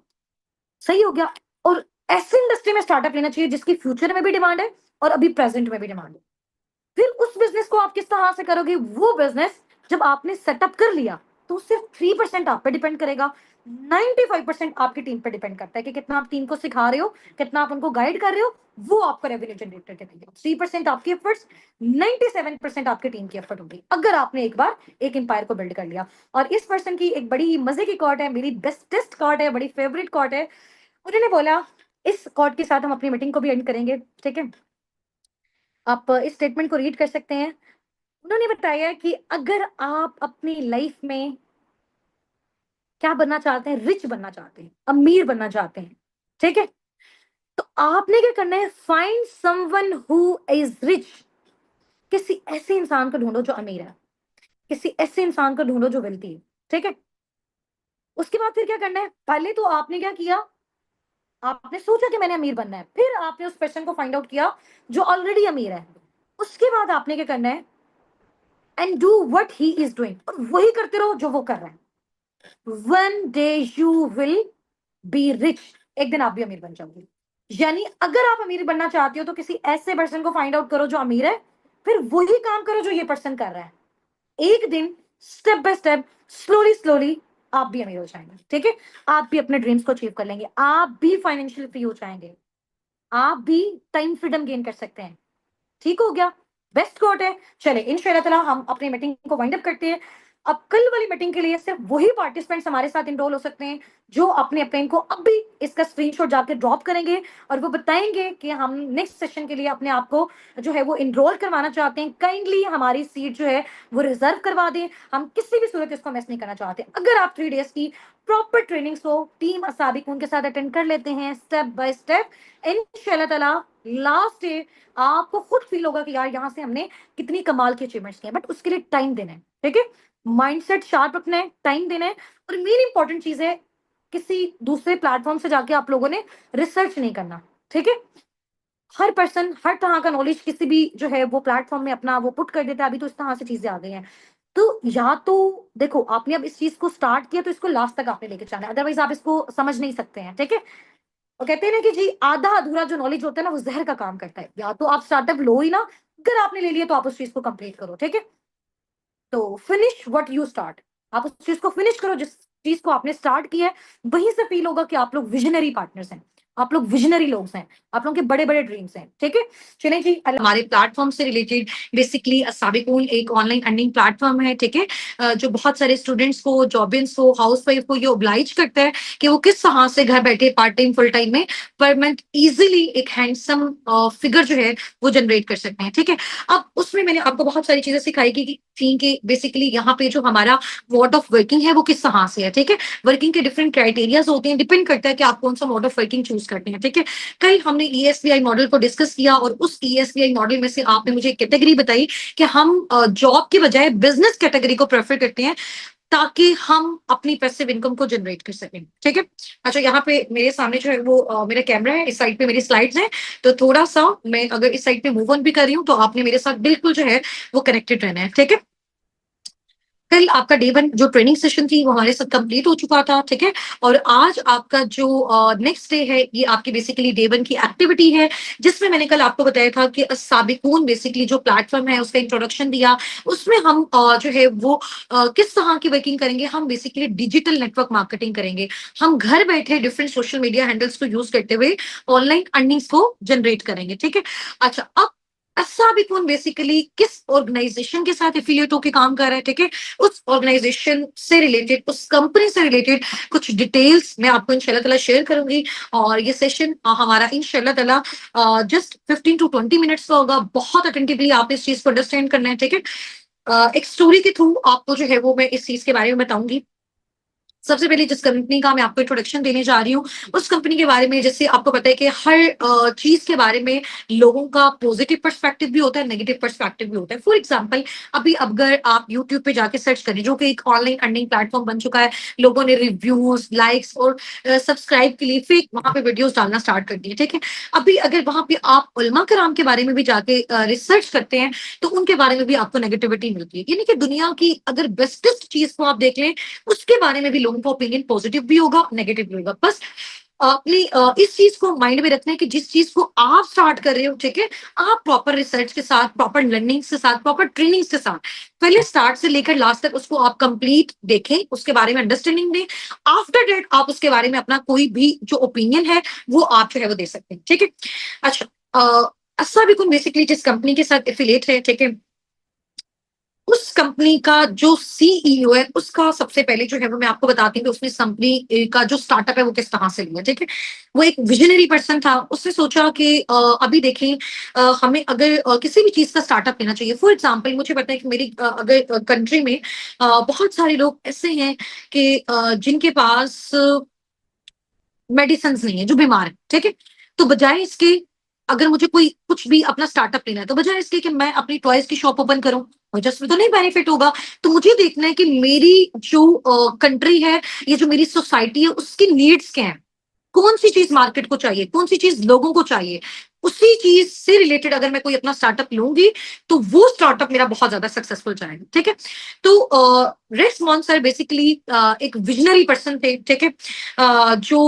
सही हो गया? और ऐसी इंडस्ट्री में स्टार्टअप लेना चाहिए जिसकी फ्यूचर में भी डिमांड है और अभी प्रेजेंट में भी डिमांड है। फिर उस बिजनेस को आप किस तरह से करोगे? वो बिजनेस जब आपने सेटअप कर लिया तो सिर्फ 3% आप पे डिपेंड करेगा, 95% आपकी टीम पे डिपेंड करता है कि कितना आप टीम को सिखा रहे हो, कितना आप उनको गाइड कर रहे हो, वो आपको रेवेन्यू जनरेट करके देगा। 3% आपकी एफर्ट्स, 97% आपकी टीम की एफर्ट होगी, अगर आपने एक बार एक एम्पायर को बिल्ड कर लिया। और इस पर्सन की एक बड़ी मजे की कॉट है, मेरी बेस्टेस्ट कॉट है, बड़ी फेवरेट कॉट है। उन्होंने बोला, इस कॉट के साथ हम अपनी मीटिंग को भी एंड करेंगे, ठीक है? आप इस स्टेटमेंट को रीड कर सकते हैं। उन्होंने बताया कि अगर आप अपनी लाइफ में क्या बनना चाहते हैं, रिच बनना चाहते हैं, अमीर बनना चाहते हैं, ठीक है, तो आपने क्या करना है, find someone who is rich. किसी ऐसे इंसान को ढूंढो जो अमीर है, किसी ऐसे इंसान को ढूंढो जो वेल्थी है, ठीक है। उसके बाद फिर क्या करना है, पहले तो आपने क्या किया, आपने सोचा कि मैंने अमीर बनना है, फिर आपने उस पर्सन को फाइंड आउट किया जो ऑलरेडी अमीर है। उसके बाद आपने क्या करना है, and do what he is doing, और वही करते रहो जो वो कर रहा है। One day you will be rich, एक दिन आप भी अमीर बन जाओगे। यानी अगर आप अमीर बनना चाहते हो तो किसी ऐसे पर्सन को फाइंड आउट करो जो अमीर है, फिर वही काम करो जो ये पर्सन कर रहा है। एक दिन step by step, slowly slowly आप भी अमीर हो जाएंगे, ठीक है। आप भी अपने ड्रीम्स को अचीव कर लेंगे, आप भी फाइनेंशियली फ्री हो जाएंगे, आप भी टाइम फ्रीडम गेन कर सकते हैं। ठीक हो गया, बेस्ट कोट है। चले इंशाल्लाह ताला हम अपनी मीटिंग को वाइंड अप करते हैं। अब कल वाली मीटिंग के लिए सिर्फ वही पार्टिसिपेंट्स हमारे साथ इनरोल हो सकते हैं जो अपने अपने को अब भी इसका स्क्रीनशॉट जाके ड्रॉप करेंगे और वो बताएंगे कि हम नेक्स्ट सेशन के लिए अपने आप को जो है वो इनरोल करवाना चाहते हैं। काइंडली हमारी सीट जो है वो रिजर्व करवा दें, हम किसी भी सूरत इसको मिस नहीं करना चाहते। अगर आप 3 डेज की प्रॉपर ट्रेनिंग्स को टीम असाबिक उनके साथ अटेंड कर लेते हैं स्टेप बाय स्टेप, इंशाल्लाह ताला लास्ट डे आपको खुद फील होगा कि यार यहाँ से हमने कितनी कमाल की अचीवमेंट्स की हैं। बट उसके लिए टाइम देना है, ठीक है। माइंडसेट शार्प रखना है, टाइम देना है, और मेन इंपॉर्टेंट चीज है, किसी दूसरे प्लेटफॉर्म से जाके आप लोगों ने रिसर्च नहीं करना, ठीक है। हर पर्सन हर तरह का नॉलेज किसी भी जो है वो प्लेटफॉर्म में अपना वो पुट कर देता है। अभी तो इस तरह से चीजें आ गई हैं, तो या तो देखो आपने अब इस चीज को स्टार्ट किया तो इसको लास्ट तक आपने लेके जाना है, अदरवाइज आप इसको समझ नहीं सकते हैं, ठीक है। वो कहते हैं ना कि जी आधा अधूरा जो नॉलेज होता है ना वो जहर का काम करता है। या तो आप स्टार्टअप लो ही ना, अगर आपने ले लिया तो आप उस चीज को कंप्लीट करो, ठीक है। तो फिनिश व्हाट यू स्टार्ट, आप उस चीज को फिनिश करो जिस चीज को आपने स्टार्ट किया है। वहीं से फील होगा कि आप लोग विजनरी पार्टनर्स हैं, आप लोग विजनरी लोग हैं, आप लोगों के बड़े बड़े ड्रीम्स हैं, ठीक है। चलें जी, हमारे प्लेटफॉर्म से रिलेटेड बेसिकली साबिकून एक ऑनलाइन अर्निंग प्लेटफॉर्म है, ठीक है। जो बहुत सारे स्टूडेंट्स को, जॉबिन्स को, हाउस वाइफ को ये ओब्लाइज करता है कि वो किस तरह से घर बैठे पार्ट टाइम फुल टाइम में पर मंथ इजिली एक हैंडसम फिगर जो है वो जनरेट कर सकते हैं, ठीक है। अब उसमें मैंने आपको बहुत सारी चीजें सिखाई थी कि बेसिकली यहाँ पे जो हमारा मोड ऑफ वर्किंग है वो किस तरह से है, ठीक है। वर्किंग के डिफरेंट क्राइटेरियाज होते हैं, डिपेंड करता है कि आप कौन सा मोड ऑफ वर्किंग चूज करते हैं, ठीक है। कल हमने ईएसबीआई मॉडल को डिस्कस किया और उस ईएसबीआई मॉडल में से आपने मुझे कैटेगरी बताई कि हम जॉब के बजाय बिजनेस कैटेगरी को प्रेफर करते हैं ताकि हम अपनी पैसिव इनकम को जनरेट कर सकें, ठीक है। अच्छा, यहाँ पे मेरे सामने जो है वो मेरा कैमरा है, इस साइड पे मेरी स्लाइड्स हैं, तो थोड़ा सा मैं अगर इस साइड पे मूव ऑन भी कर रही हूँ तो आपने मेरे साथ बिल्कुल जो है वो कनेक्टेड रहना है, ठीक है। कल आपका डे 1 जो ट्रेनिंग सेशन थी वो हमारे साथ कंप्लीट हो चुका था, ठीक है। और आज आपका जो नेक्स्ट डे है ये आपकी बेसिकली डे 1 की एक्टिविटी है, जिसमें मैंने कल आपको बताया था कि साबिकून बेसिकली जो प्लेटफॉर्म है उसका इंट्रोडक्शन दिया। उसमें हम जो है वो किस तरह की वर्किंग करेंगे, हम बेसिकली डिजिटल नेटवर्क मार्केटिंग करेंगे। हम घर बैठे डिफरेंट सोशल मीडिया हैंडल्स को यूज करते हुए ऑनलाइन अर्निंग्स को जनरेट करेंगे, ठीक है। अच्छा, अब साबिकून बेसिकली किस ऑर्गेनाइजेशन के साथ एफिलिएट होकर काम कर रहा है, ठीक है। उस ऑर्गेनाइजेशन से रिलेटेड, उस कंपनी से रिलेटेड कुछ डिटेल्स मैं आपको इंशाल्लाह ताला शेयर करूंगी। और ये सेशन हमारा इंशाल्लाह ताला जस्ट 15 to 20 मिनट्स का होगा। बहुत अटेंटिवली आप इस चीज को अंडरस्टैंड करना है, ठीक है। एक स्टोरी के थ्रू आपको जो है वो मैं इस चीज के बारे में बताऊंगी। सबसे पहले जिस कंपनी का मैं आपको इंट्रोडक्शन देने जा रही हूँ उस कंपनी के बारे में, जैसे आपको पता है कि हर चीज के बारे में लोगों का पॉजिटिव पर्सपेक्टिव भी होता है, नेगेटिव पर्सपेक्टिव भी होता है। फॉर एग्जांपल, अभी अगर आप यूट्यूब पे जाके सर्च करें, जो कि एक ऑनलाइन अर्निंग प्लेटफॉर्म बन चुका है, लोगों ने रिव्यूज, लाइक्स और सब्सक्राइब के लिए फेक वहां पे वीडियोस डालना स्टार्ट कर दिए, ठीक है। अभी अगर वहां पे आप उलमा कराम के बारे में भी जाके रिसर्च करते हैं तो उनके बारे में भी आपको नेगेटिविटी मिलती है। यानी कि दुनिया की अगर बेस्टेस्ट चीज को आप देख लें उसके बारे में भी लोगों का ओपिनियन पॉजिटिव भी होगा, नेगेटिव भी होगा। बस अपनी इस चीज को माइंड में रखना है कि जिस चीज को आप स्टार्ट कर रहे हो, ठीक है, आप प्रॉपर रिसर्च के साथ, प्रॉपर लर्निंग के साथ, प्रॉपर ट्रेनिंग के साथ पहले स्टार्ट से लेकर लास्ट तक उसको आप कंप्लीट देखें, उसके बारे में अंडरस्टैंडिंग दें। आफ्टर डेट आप उसके बारे में अपना कोई भी जो ओपिनियन है वो आप जो है वो दे सकते हैं, ठीक है। अच्छा, अस्सा बिकुम बेसिकली जिस कंपनी के साथ एफिलिएट है, ठीक है, उस कंपनी का जो सीईओ है उसका सबसे पहले जो है वो मैं आपको बताती हूँ कि उसने कंपनी का जो स्टार्टअप है वो किस तरह से लिया, ठीक है। वो एक विजनरी पर्सन था, उसने सोचा कि अभी देखें हमें अगर किसी भी चीज का स्टार्टअप लेना चाहिए। फॉर एग्जांपल, मुझे पता है कि मेरी अगर कंट्री में बहुत सारे लोग ऐसे हैं कि जिनके पास मेडिसिन नहीं है, जो बीमार है, ठीक है। तो बजाय इसके, अगर मुझे कोई कुछ भी अपना स्टार्टअप लेना है, तो बजाय इसके कि मैं अपनी टॉयज की शॉप ओपन करूं, मुझे उसमें तो नहीं बेनिफिट होगा। तो मुझे देखना है कि मेरी जो कंट्री है, ये जो मेरी सोसाइटी है, उसकी नीड्स क्या है, कौन सी चीज मार्केट को चाहिए, कौन सी चीज लोगों को चाहिए, उसी चीज से रिलेटेड अगर मैं कोई अपना स्टार्टअप लूंगी, तो वो स्टार्टअप मेरा बहुत ज्यादा सक्सेसफुल जाएगा। ठीक है। तो रेक्स मॉन सर बेसिकली एक विजनरी पर्सन थे। ठीक है। जो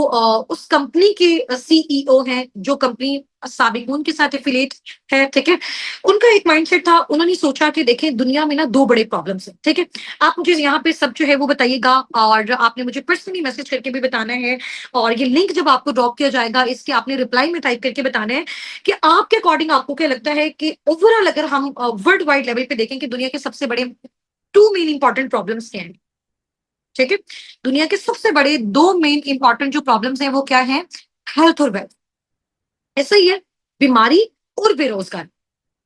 उस कंपनी के सीईओ हैं, जो कंपनी साबिकून के साथ एफिलिएट है। ठीक है। उनका एक माइंडसेट था, उन्होंने सोचा कि देखें दुनिया में ना दो बड़े प्रॉब्लम्स हैं। ठीक है। आप मुझे यहाँ पे सब जो है वो बताइएगा, और आपने मुझे पर्सनली मैसेज करके भी बताना है, और ये लिंक जब आपको ड्रॉप किया जाएगा, इसके आपने रिप्लाई में टाइप करके बताना है कि आपके अकॉर्डिंग आपको क्या लगता है कि ओवरऑल अगर हम वर्ल्ड वाइड लेवल पे देखें कि दुनिया के सबसे बड़े टू मेन इंपॉर्टेंट प्रॉब्लम्स क्या हैं। ठीक है। दुनिया के सबसे बड़े दो मेन इंपॉर्टेंट जो प्रॉब्लम्स हैं वो क्या है, हेल्थ और वेल्थ। ऐसा ही है, बीमारी और बेरोजगार,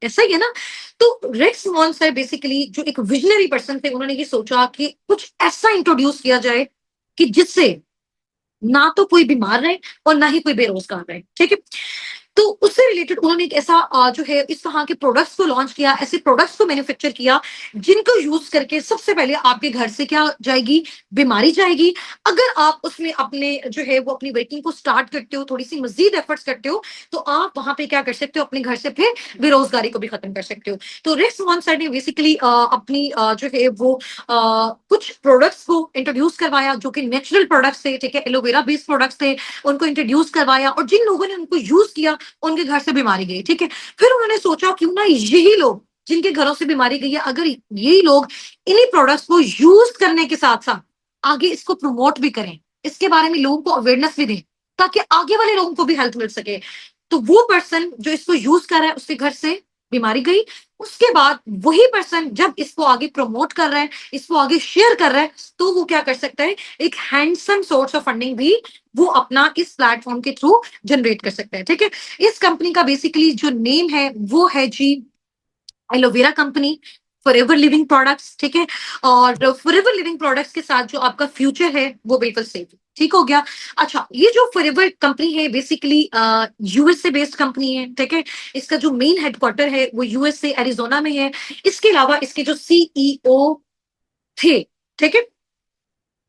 ऐसा ही है ना। तो रेक्स मॉन सर बेसिकली जो एक विजनरी पर्सन थे, उन्होंने ये सोचा कि कुछ ऐसा इंट्रोड्यूस किया जाए कि जिससे ना तो कोई बीमार रहे और ना ही कोई बेरोजगार रहे। ठीक है। तो उससे रिलेटेड उन्होंने एक ऐसा जो है इस तरह के प्रोडक्ट्स को लॉन्च किया, ऐसे प्रोडक्ट्स को मैन्युफैक्चर किया जिनको यूज करके सबसे पहले आपके घर से क्या जाएगी, बीमारी जाएगी। अगर आप उसमें अपने जो है वो अपनी वर्किंग को स्टार्ट करते हो, थोड़ी सी मजीद एफर्ट्स करते हो, तो आप वहां पे क्या कर सकते हो, अपने घर से फिर बेरोजगारी को भी खत्म कर सकते हो। तो रेक्स मॉन सर ने बेसिकली अपनी जो है वो कुछ प्रोडक्ट्स को इंट्रोड्यूस करवाया जो कि नेचुरल प्रोडक्ट्स थे। ठीक है। एलोवेरा बेस्ड प्रोडक्ट्स थे, उनको इंट्रोड्यूस करवाया, और जिन लोगों ने उनको यूज किया उनके घर से बीमारी गई। ठीक है। फिर उन्होंने सोचा क्यों ना यही लोग जिनके घरों से बीमारी गई है, अगर यही लोग इन्हीं प्रोडक्ट्स को यूज करने के साथ साथ आगे इसको प्रमोट भी करें, इसके बारे में लोगों को अवेयरनेस भी दें, ताकि आगे वाले लोगों को भी हेल्थ मिल सके। तो वो पर्सन जो इसको यूज कर रहा है उसके घर से बीमारी गई। उसके बाद वही पर्सन जब इसको आगे प्रमोट कर रहा है, इसको आगे शेयर कर रहा है, तो वो क्या कर सकता है, एक हैंडसम सोर्स ऑफ फंडिंग भी वो अपना इस प्लेटफॉर्म के थ्रू जनरेट कर सकता है। ठीक है। इस कंपनी का बेसिकली जो नेम है वो है जी aloe vera company, forever living products. ठीक है। और फॉरएवर लिविंग प्रोडक्ट्स के साथ जो आपका फ्यूचर है वो बिल्कुल सेफ है। ठीक हो गया। अच्छा, ये जो फॉरएवर कंपनी है बेसिकली यूएसए बेस्ड कंपनी है। ठीक है। इसका जो मेन हेडक्वार्टर है वो यूएसए एरिजोना में है। इसके अलावा इसके जो सीईओ थे, ठीक है,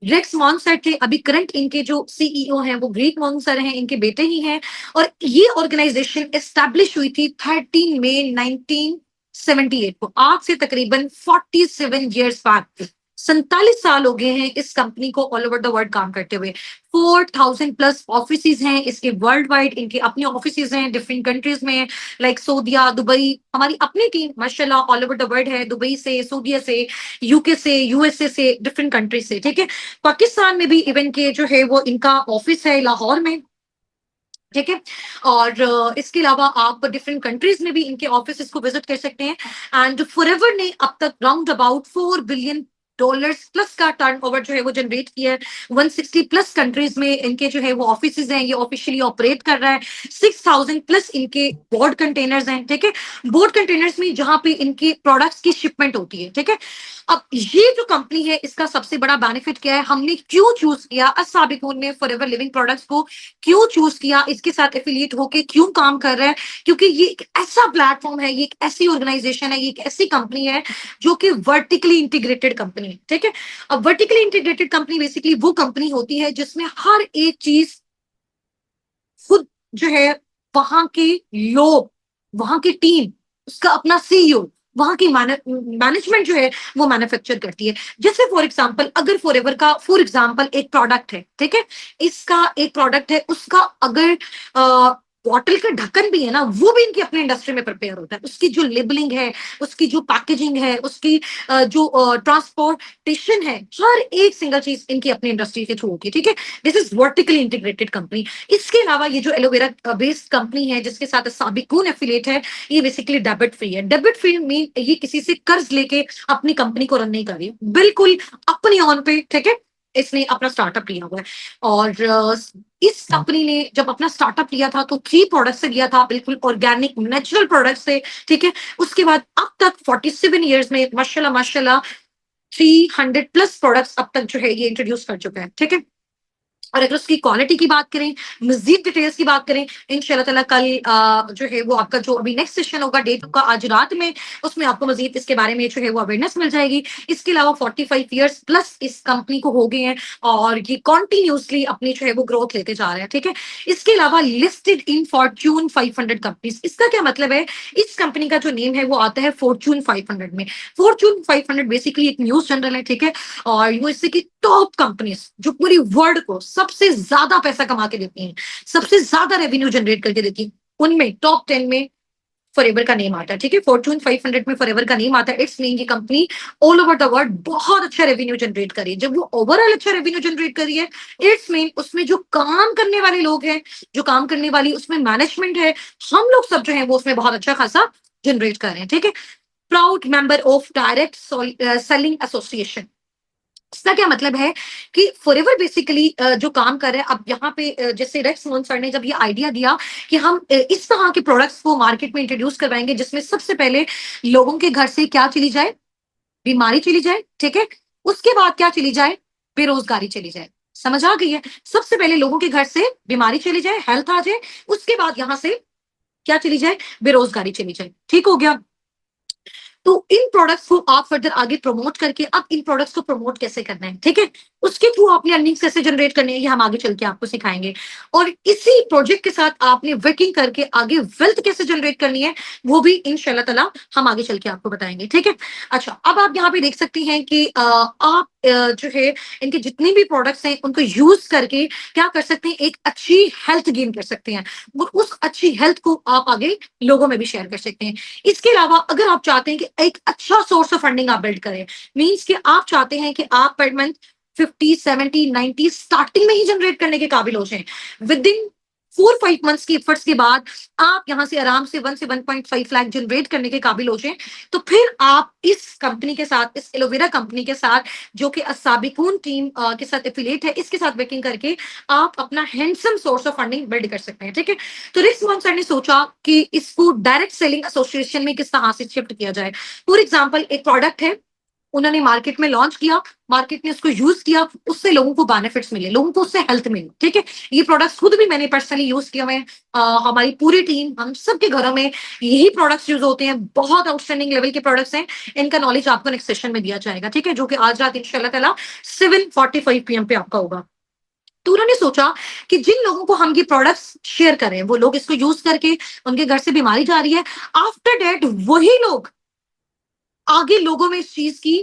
रेक्स मॉन्सर थे, अभी करंट इनके जो सीईओ हैं वो ग्रेग मॉन्सर हैं, इनके बेटे ही हैं। और ये ऑर्गेनाइजेशन एस्टैब्लिश हुई थी 13 मई 1978 को, आज से तकरीबन 47 ईयर्स बाद। 47 साल हो गए हैं इस कंपनी को ऑल ओवर द वर्ल्ड काम करते हुए। 4000+ ऑफिस हैं इसके वर्ल्ड वाइड, इनके अपने ऑफिस हैं डिफरेंट कंट्रीज में, लाइक सऊदिया, दुबई। हमारी अपनी टीम माशाल्लाह ऑल ओवर द वर्ल्ड है, दुबई से, सऊदिया से, यूके से, यूएसए से, डिफरेंट कंट्रीज से। ठीक है। पाकिस्तान में भी इवन के जो है वो इनका ऑफिस है लाहौर में। ठीक है। और इसके अलावा आप डिफरेंट कंट्रीज में भी इनके ऑफिस को विजिट कर सकते हैं। एंड फॉरएवर ने अब तक राउंड अबाउट $4 बिलियन प्लस का टर्नओवर जो है वो जनरेट किया है। 160+ कंट्रीज में इनके जो है वो ऑफिस हैं, ये ऑफिशियली ऑपरेट कर रहा है। 6000+ इनके बोर्ड कंटेनर्स हैं। ठीक है। बोर्ड कंटेनर्स में जहां पे इनके प्रोडक्ट्स की शिपमेंट होती है। ठीक है। अब ये जो कंपनी है इसका सबसे बड़ा बेनिफिट क्या है, हमने क्यों चूज किया असाबिकून ने फॉरएवर लिविंग प्रोडक्ट्स को, क्यों चूज किया, इसके साथ एफिलिएट होके क्यों काम कर रहा है, क्योंकि ये एक ऐसा प्लेटफॉर्म है, ये एक ऐसी ऑर्गेनाइजेशन है, ये एक ऐसी कंपनी है जो कि वर्टिकली इंटीग्रेटेड कंपनी है। ठीक है। अब वर्टिकली इंटीग्रेटेड कंपनी बेसिकली वो कंपनी होती है जिसमें हर एक चीज खुद जो है, वहां के लोग, वहां की टीम, उसका अपना सीईओ, वहां की मैनेजमेंट जो है वो मैन्युफैक्चर करती है। जैसे फॉर एग्जांपल, अगर फॉरएवर का फॉर एग्जांपल एक प्रोडक्ट है, ठीक है, इसका एक प्रोडक्ट है, उसका अगर बॉटल का ढक्कन भी है ना, वो भी इनकी अपनी इंडस्ट्री में प्रिपेयर होता है। उसकी जो लेबलिंग है, उसकी जो पैकेजिंग है, उसकी जो ट्रांसपोर्टेशन है, हर एक सिंगल चीज इनकी अपनी इंडस्ट्री के थ्रू होती है। ठीक है। This is vertically integrated company. इसके अलावा ये जो एलोवेरा बेस्ड कंपनी है जिसके साथ साबिकून एफिलिएट है, ये बेसिकली डेबिट फ्री है। डेबिट फ्री मीन ये किसी से कर्ज लेके अपनी कंपनी को रन नहीं कर रही है, बिल्कुल अपनी ऑन पे। ठीक है। इसने अपना स्टार्टअप लिया हुआ है। और इस कंपनी ने जब अपना स्टार्टअप लिया था तो 3 प्रोडक्ट से लिया था, बिल्कुल ऑर्गेनिक नेचुरल प्रोडक्ट से। ठीक है। उसके बाद अब तक 47 ईयर्स में माशाल्लाह माशाल्लाह 300+ प्रोडक्ट्स अब तक जो है ये इंट्रोड्यूस कर चुका है। ठीक है। और अगर उसकी क्वालिटी की बात करें, मज़ीद डिटेल्स की बात करें, इंशाल्लाह ताला कल जो है वो आपका जो अभी नेक्स्ट सेशन होगा डेट का आज रात में, उसमें आपको मज़ीद इसके बारे में जो है वो अवेयरनेस मिल जाएगी। इसके अलावा 45 इयर्स प्लस इस कंपनी को हो गए हैं और ये कंटिन्यूअसली अपनी जो है वो ग्रोथ लेते जा रहे हैं, ठीक है? इसके अलावा लिस्टेड इन फॉर्च्यून 500 कंपनीज़। इसका क्या मतलब है? इस कंपनी का जो नेम है वो आता है फॉर्च्यून 500 में। फॉर्च्यून 500 बेसिकली एक न्यूज़ जर्नल है, ठीक है? और यूएसए की टॉप कंपनीज जो पूरी वर्ल्ड को सबसे ज्यादा पैसा कमा के देती हैं, सबसे ज्यादा रेवेन्यू जनरेट करके देती हैं, उनमें टॉप 10 में फॉरएवर का नेम आता है, ठीक है? फॉर्च्यून 500 में फॉरएवर का नेम आता है। इट्स मीन ये company all over the world बहुत अच्छा रेवेन्यू जनरेट करी है। जब वो ओवरऑल अच्छा रेवेन्यू जनरेट करी है, इट्स मीन उसमें जो काम करने वाले लोग हैं, जो काम करने वाली उसमें मैनेजमेंट है, हम लोग सब जो है वो उसमें बहुत अच्छा खासा जनरेट कर रहे हैं, ठीक है? Proud member of direct selling association. इसका क्या मतलब है कि फॉरएवर बेसिकली जो काम कर रहे हैं अब यहाँ पे जैसे रेक्स मोहन सर ने जब ये आइडिया दिया कि हम इस तरह के प्रोडक्ट्स को मार्केट में इंट्रोड्यूस करवाएंगे जिसमें सबसे पहले लोगों के घर से क्या चली जाए, बीमारी चली जाए, ठीक है? उसके बाद क्या चली जाए, बेरोजगारी चली जाए। समझ आ गई है? सबसे पहले लोगों के घर से बीमारी चली जाए, हेल्थ आ जाए, उसके बाद यहां से क्या चली जाए, बेरोजगारी चली जाए। ठीक हो गया? तो इन प्रोडक्ट्स को आप फर्दर आगे प्रमोट करके अब इन प्रोडक्ट्स को प्रमोट कैसे करना है, ठीक है? उसके थ्रू आपने अर्निंग्स कैसे जनरेट करनी है, ये हम आगे चल के आपको सिखाएंगे। और इसी प्रोजेक्ट के साथ आपने वर्किंग करके आगे वेल्थ कैसे जनरेट करनी है, वो भी इंशाल्लाह ताला हम आगे चल के आपको बताएंगे, ठीक है? अच्छा, अब आप यहाँ पे देख सकती हैं कि आप जो है इनके जितने भी प्रोडक्ट्स हैं उनको यूज करके क्या कर सकते हैं, एक अच्छी हेल्थ गेन कर सकते हैं और उस अच्छी हेल्थ को आप आगे लोगों में भी शेयर कर सकते हैं। इसके अलावा अगर आप चाहते हैं कि एक अच्छा सोर्स ऑफ फंडिंग आप बिल्ड करें, मींस कि आप चाहते हैं कि आप पर मंथ 50, 70, 90 स्टार्टिंग में ही जनरेट करने के काबिल हो जाएं, विद इन 4-5 मंथ्स की एफर्ट्स के बाद आप यहां से आराम से 1 से 1.5 लाख जनरेट करने के काबिल हो जाएं, तो फिर आप इस कंपनी के साथ, इस एलोवेरा कंपनी के साथ जो कि असाबिकून टीम के साथ एफिलिएट है, इसके साथ वर्किंग करके आप अपना handsome source of funding build कर सकते हैं, ठीक है? तो रिक्स मोहन सर ने सोचा कि इसको डायरेक्ट सेलिंग एसोसिएशन में किस तरह से शिफ्ट किया जाए। फॉर एग्जाम्पल एक प्रोडक्ट है, उन्होंने मार्केट में लॉन्च किया, मार्केट ने उसको यूज किया, उससे लोगों को बेनिफिट्स मिले, लोगों को उससे हेल्थ मिली, ठीक है? ये प्रोडक्ट्स खुद भी मैंने पर्सनली यूज किए हुए हैं, हमारी पूरी टीम, हम सबके घरों में यही प्रोडक्ट्स यूज होते हैं, बहुत आउटस्टैंडिंग लेवल के प्रोडक्ट्स हैं। इनका नॉलेज आपको नेक्स्ट सेशन में दिया जाएगा, ठीक है? जो कि आज रात इंशाल्लाह ताला 7:45 PM पे आपका होगा। तो उन्होंने सोचा कि जिन लोगों को हम ये प्रोडक्ट्स शेयर करें, वो लोग इसको यूज करके उनके घर से बीमारी जा रही है, आफ्टर डेट वही लोग आगे लोगों में इस चीज की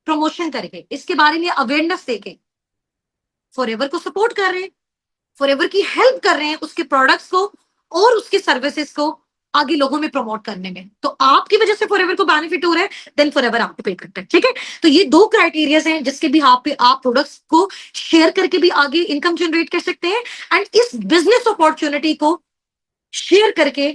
प्रमोशन करके, इसके बारे में अवेयरनेस देके फॉरएवर को सपोर्ट कर रहे हैं, फॉरएवर की हेल्प कर रहे हैं उसके प्रोडक्ट्स को और उसके सर्विसेज को आगे लोगों में प्रमोट करने में। तो आपकी वजह से फॉरएवर को बेनिफिट हो रहा है, देन फॉरएवर आपको पे करता है, ठीक है? तो ये दो क्राइटेरियाज हैं जिसके भी आप पे आप प्रोडक्ट्स को शेयर करके भी आगे इनकम जनरेट कर सकते हैं एंड इस बिजनेस अपॉर्चुनिटी को शेयर करके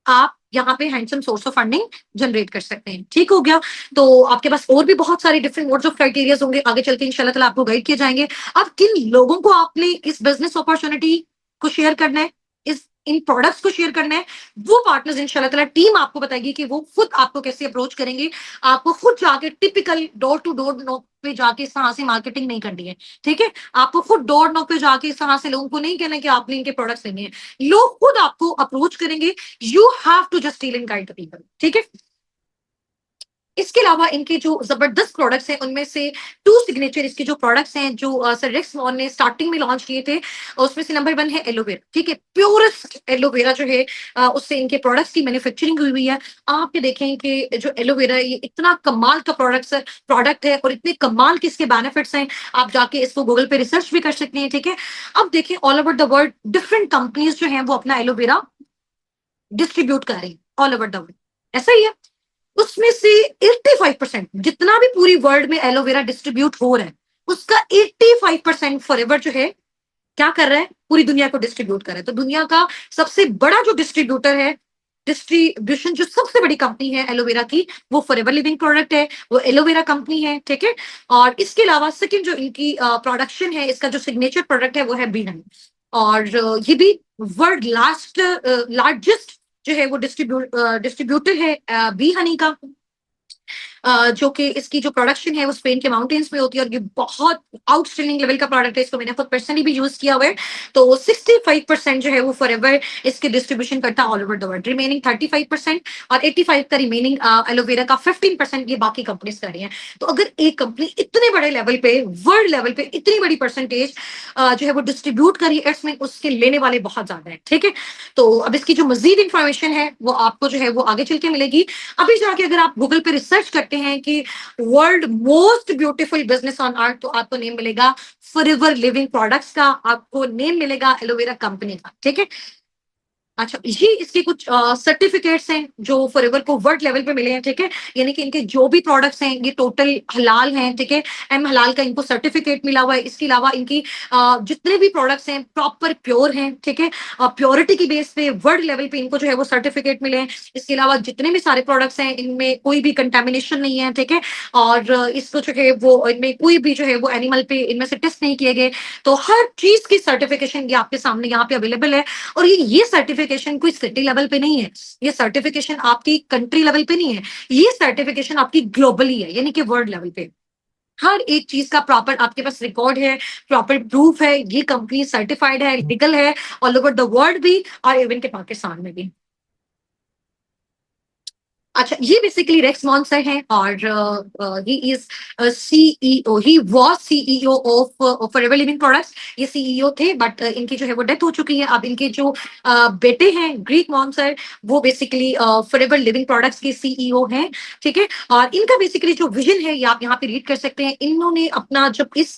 आप यहाँ पे handsome source of funding generate कर सकते हैं। ठीक हो गया? तो आपके पास और भी बहुत सारे डिफरेंट मोड्स ऑफ क्राइटेरियाज होंगे, आगे चल के इंशाल्लाह ताला आपको गाइड किए जाएंगे। अब किन लोगों को आपने इस बिजनेस अपॉर्चुनिटी को शेयर करना है, इस इन प्रोडक्ट्स को शेयर करना है, वो पार्टनर्स इंशाल्लाह ताला टीम आपको बताएगी कि वो खुद आपको कैसे अप्रोच करेंगे। आपको खुद जाके typical door to door knock पे जाके इस तरह से मार्केटिंग नहीं करनी है, ठीक है? आपको खुद डोर नॉक पे जाके इस तरह से लोगों को नहीं कहना कि आपने इनके प्रोडक्ट्स लेने हैं, लोग खुद आपको अप्रोच करेंगे। You have to just deal and guide the people, ठीक है? इसके अलावा इनके जो जबरदस्त प्रोडक्ट्स हैं उनमें से टू सिग्नेचर इसके जो प्रोडक्ट्स हैं जो सर रिक्स मॉन ने स्टार्टिंग में लॉन्च किए थे, उसमें से नंबर 1 है एलोवेरा, ठीक है? प्योरेस्ट एलोवेरा जो है उससे इनके प्रोडक्ट्स की मैन्युफैक्चरिंग हुई हुई है। आप ये देखें कि जो एलोवेरा ये इतना कमाल का प्रोडक्ट है और इतने कमाल के इसके बेनिफिट्स हैं, आप जाके इसको गूगल पे रिसर्च भी कर सकते हैं, ठीक है? अब देखें all over the world different companies जो हैं वो अपना एलोवेरा डिस्ट्रीब्यूट कर रही है ऑल ओवर द वर्ल्ड, ऐसा ही है। उसमें से 85% जितना भी पूरी वर्ल्ड में एलोवेरा डिस्ट्रीब्यूट हो रहा है, उसका 85% फॉरएवर जो है क्या कर रहा है, पूरी दुनिया को डिस्ट्रीब्यूट कर रहा है। तो दुनिया का सबसे बड़ा जो डिस्ट्रीब्यूटर है, डिस्ट्रीब्यूशन जो सबसे बड़ी कंपनी है एलोवेरा की, वो फॉरएवर लिविंग प्रोडक्ट है, वो एलोवेरा कंपनी है, ठीक है? और इसके अलावा सेकंड जो इनकी प्रोडक्शन है, इसका जो सिग्नेचर प्रोडक्ट है वो है बी हनी, और ये भी वर्ल्ड लार्जेस्ट जो है वो डिस्ट्रीब्यूटर है बी हनी का। जो कि इसकी जो प्रोडक्शन है वो स्पेन के माउंटेन्स में होती है और ये बहुत आउटस्टैंडिंग लेवल का प्रोडक्ट है। इसको मैंने खुद पर्सनली भी यूज किया हुआ है। तो 65% जो है वो फॉरएवर इसके डिस्ट्रीब्यूशन करता है all over the world. Remaining 35% और 85 का रिमेनिंग एलोवेरा का 15% ये बाकी कंपनीज कर रही हैं। तो अगर एक कंपनी इतने बड़े लेवल पे, वर्ल्ड लेवल पे इतनी बड़ी परसेंटेज जो है वो डिस्ट्रीब्यूट करी है, इसमें उसके लेने वाले बहुत ज्यादा है। ठीक है, तो अब इसकी जो मजीद इंफॉर्मेशन है वो आपको जो है वो आगे चल के मिलेगी। अभी जाके अगर आप गूगल पे रिसर्च करते हैं कि world most beautiful business on earth, तो आपको नेम मिलेगा फॉरएवर लिविंग प्रोडक्ट्स का, आपको नेम मिलेगा एलोवेरा कंपनी का। ठीक है, अच्छा, ये इसके कुछ सर्टिफिकेट्स हैं जो फॉरएवर को वर्ल्ड लेवल पे मिले हैं। ठीक है, यानी कि इनके जो भी प्रोडक्ट्स हैं ये टोटल हलाल हैं। ठीक है, एम हलाल का इनको सर्टिफिकेट मिला हुआ है। इसके अलावा इनकी जितने भी प्रोडक्ट्स हैं प्रॉपर प्योर हैं। ठीक है, प्योरिटी की बेस पे वर्ल्ड लेवल पे इनको जो है वो सर्टिफिकेट मिले हैं। इसके अलावा जितने भी सारे प्रोडक्ट्स हैं इनमें कोई भी कंटेमिनेशन नहीं है। ठीक है, और इसको जो है वो इनमें कोई भी जो है वो एनिमल पे इनमें से टेस्ट नहीं किए गए। तो हर चीज की सर्टिफिकेशन ये आपके सामने यहाँ पे अवेलेबल है। और ये सर्टिफिकेशन कोई सिटी लेवल पे नहीं है, ये सर्टिफिकेशन आपकी कंट्री लेवल पे नहीं है, ये सर्टिफिकेशन आपकी ग्लोबली है, यानी कि वर्ल्ड लेवल पे हर एक चीज का प्रॉपर आपके पास रिकॉर्ड है, प्रॉपर प्रूफ है, ये कंपनी सर्टिफाइड है, लीगल है ऑल ओवर द वर्ल्ड भी और इवन के पाकिस्तान में भी। अच्छा, ये बेसिकली रेक्स मॉन्सर हैं और he is CEO, he was CEO of forever living products. ये सीईओ थे बट इनकी जो है वो डेथ हो चुकी है। अब इनके जो बेटे हैं ग्रीक मॉन्सर, वो बेसिकली फॉरएवर लिविंग प्रोडक्ट्स के सीईओ हैं। ठीक है, और इनका बेसिकली जो विजन है ये आप यहाँ पे रीड कर सकते हैं। इन्होंने अपना जब इस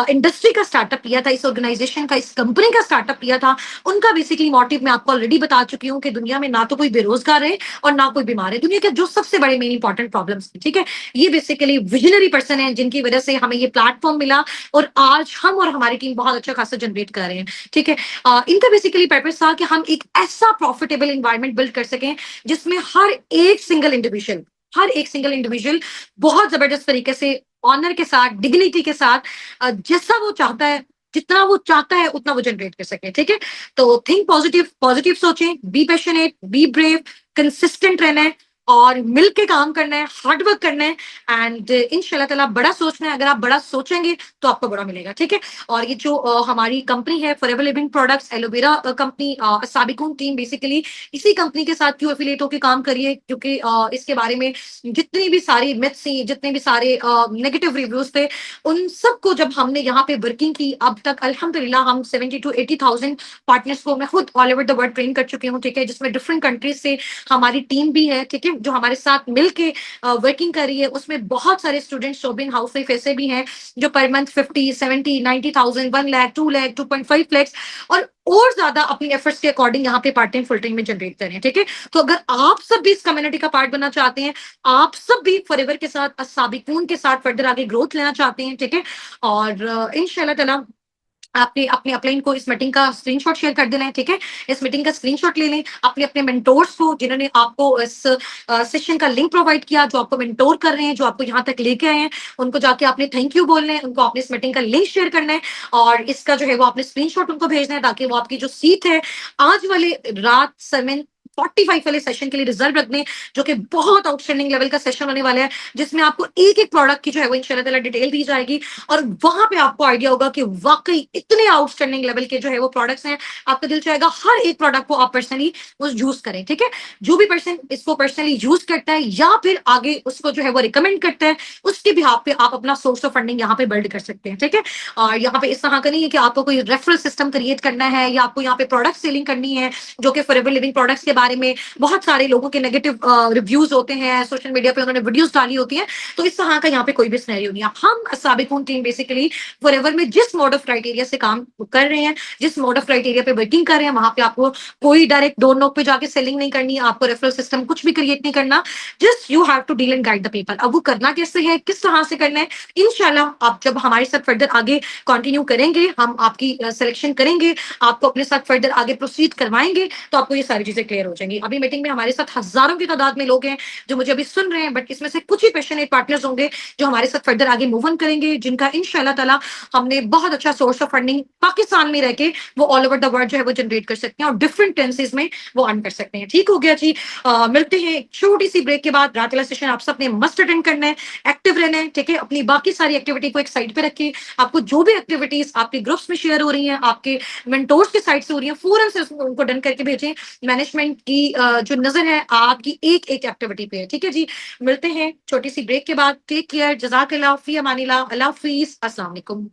इंडस्ट्री का स्टार्टअप किया था, इस ऑर्गेनाइजेशन का, इस कंपनी का स्टार्टअप किया था, उनका बेसिकली मोटिव मैं आपको ऑलरेडी बता चुकी हूँ कि दुनिया में ना तो कोई बेरोजगार है और ना कोई बीमार है, दुनिया के जो सबसे बड़े मेन इंपॉर्टेंट प्रॉब्लम्स। ठीक है, ये बेसिकली विजनरी पर्सन है जिनकी वजह से हमें ये प्लेटफॉर्म मिला और आज हम और हमारी टीम बहुत अच्छा खासा जनरेट कर रहे हैं। ठीक है, इनका बेसिकली पर्पस था कि हम एक ऐसा प्रॉफिटेबल इन्वायरमेंट बिल्ड कर सकें जिसमें हर एक सिंगल इंडिविजुअल बहुत जबरदस्त तरीके से ऑनर के साथ, डिग्निटी के साथ, जैसा वो चाहता है, जितना वो चाहता है उतना वो जनरेट कर सके। ठीक है, तो थिंक पॉजिटिव, पॉजिटिव सोचें, be passionate, be brave, consistent रहना है और मिल के काम करना है, हार्ड वर्क करना है एंड इंशाल्लाह ताला बड़ा सोचना है। अगर आप बड़ा सोचेंगे तो आपको बड़ा मिलेगा। ठीक है, और ये जो हमारी कंपनी है forever living products aloe vera company, Sabiqun team basically इसी कंपनी के साथ क्यों एफिलिएट होकर काम करिए, क्योंकि इसके बारे में जितनी भी सारी मिथ्स थी, जितने भी सारे नेगेटिव रिव्यूज थे, उन सबको जब हमने यहाँ पे वर्किंग की, अब तक अल्हम्दुलिल्लाह हम 70 to 80,000 पार्टनर्स को मैं खुद all over the world train कर चुकी हूँ। ठीक है, जिसमें डिफरेंट कंट्रीज से हमारी टीम भी है। ठीक है, जो हमारे साथ मिलके वर्किंग कर रही है, उसमें बहुत सारे स्टूडेंट्स शोबिंग हाउस वाइफ ऐसे भी हैं जो पर मंथ 50, 70, 90,000, 1 लाख, 2 लाख, 2.5 लाख और ज्यादा अपनी एफर्ट्स के अकॉर्डिंग यहाँ पे पार्ट टाइम फुल टाइम में जनरेट कर रहे हैं। ठीक है, तो अगर आप सब भी इस कम्युनिटी का पार्ट बनना चाहते हैं, आप सब भी फॉरएवर के साथ, साबिकून के साथ फर्दर आगे ग्रोथ लेना चाहते हैं, ठीक है, और इंशाल्लाह ताला आपने अपने अपलाइन को इस मीटिंग का स्क्रीनशॉट शेयर कर देना है। ठीक है, इस मीटिंग का स्क्रीनशॉट ले लें, अपने अपने मेंटोर्स को जिन्होंने आपको इस सेशन का लिंक प्रोवाइड किया, जो आपको मेंटोर कर रहे हैं, जो आपको यहाँ तक लेके आए हैं, उनको जाके आपने थैंक यू बोलना है, उनको आपने इस मीटिंग का लिंक शेयर करना है और इसका जो है वो आपने स्क्रीनशॉट उनको भेजना है ताकि वो आपकी जो सीट है आज वाले रात 7:45 वाले सेशन के लिए रिजर्व रख दें, जो कि बहुत आउटस्टैंडिंग लेवल का सेशन होने वाला है, जिसमें आपको एक एक प्रोडक्ट की जो है वो इंशाल्लाह ताला डिटेल दी जाएगी और वहां पे आपको आइडिया होगा कि वाकई इतने आउटस्टैंडिंग लेवल के जो है वो प्रोडक्ट्स हैं। आपका दिल चाहेगा हर एक प्रोडक्ट को आप पर्सनली यूज करें। ठीक है, जो भी पर्सन इसको पर्सनली यूज करता है या फिर आगे उसको जो है वो रिकमेंड करता है, उसके बिहाफ पे आप अपना सोर्स ऑफ फंडिंग यहाँ पे बिल्ड कर सकते हैं। ठीक है, और यहाँ पे इस तरह का नहीं है कि आपको कोई रेफरल सिस्टम क्रिएट करना है या आपको यहाँ पे प्रोडक्ट सेलिंग करनी है, जो कि फॉरएवर लिविंग प्रोडक्ट्स के बारे में बहुत सारे लोगों के नेगेटिव रिव्यूज होते हैं, सोशल मीडिया पे उन्होंने वीडियोस डाली होती हैं, तो इस तरह का यहाँ पे कोई भी सिनेरियो नहीं है। हम साबिकून टीम बेसिकली फॉरएवर में जिस मोड ऑफ क्राइटेरिया से काम कर रहे हैं, जिस मोड ऑफ क्राइटेरिया पे वर्किंग कर रहे हैं, वहां पे आपको कोई डायरेक्ट डोर नॉक पे जाके सेलिंग नहीं करनी है, आपको रेफरल सिस्टम कुछ भी क्रिएट नहीं करना, just you have to deal and guide the people. अब वो करना कैसे है, किस तरह से करना है, इंशाल्लाह आप जब हमारे साथ फर्दर आगे कंटिन्यू करेंगे, हम आपकी सिलेक्शन करेंगे, आपको अपने साथ फर्दर आगे प्रोसीड करवाएंगे, तो आपको ये सारी चीजें क्लियर हो जाएंगी। अभी मीटिंग में हमारे साथ हजारों की तादाद में लोग हैं जो मुझे अभी सुन रहे हैं, बट इसमें से कुछ ही पैशनेट पार्टनर्स होंगे जो हमारे साथ फर्दर आगे मूव ऑन करेंगे, जिनका इंशाल्लाह ताला हमने बहुत अच्छा सोर्स ऑफ फंडिंग पाकिस्तान में रह के वो ऑल ओवर द वर्ल्ड जो है वो जनरेट कर सकते हैं और डिफरेंट टेंसेज में वो अर्न कर सकते हैं। ठीक हो गया जी। मिलते हैं एक छोटी सी ब्रेक के बाद। रात वाला सेशन आप सबने मस्ट अटेंड करना है, एक्टिव रहना है, ठीक है। अपनी बाकी सारी एक्टिविटी को एक साइड पे रखिए। आपको जो भी एक्टिविटीज आपके ग्रुप्स में शेयर हो रही हैं, आपके मेंटोर्स के साइड से हो रही हैं, फौरन से उनको डन करके भेजें। मैनेजमेंट की जो नजर है आपकी एक एक एक्टिविटी पे है, ठीक है जी। मिलते हैं छोटी सी ब्रेक के बाद। टेक केयर, जजाकल्लाह, फी अमानिल्लाह, अल्लाह हाफिज, अस्सलाम वालेकुम।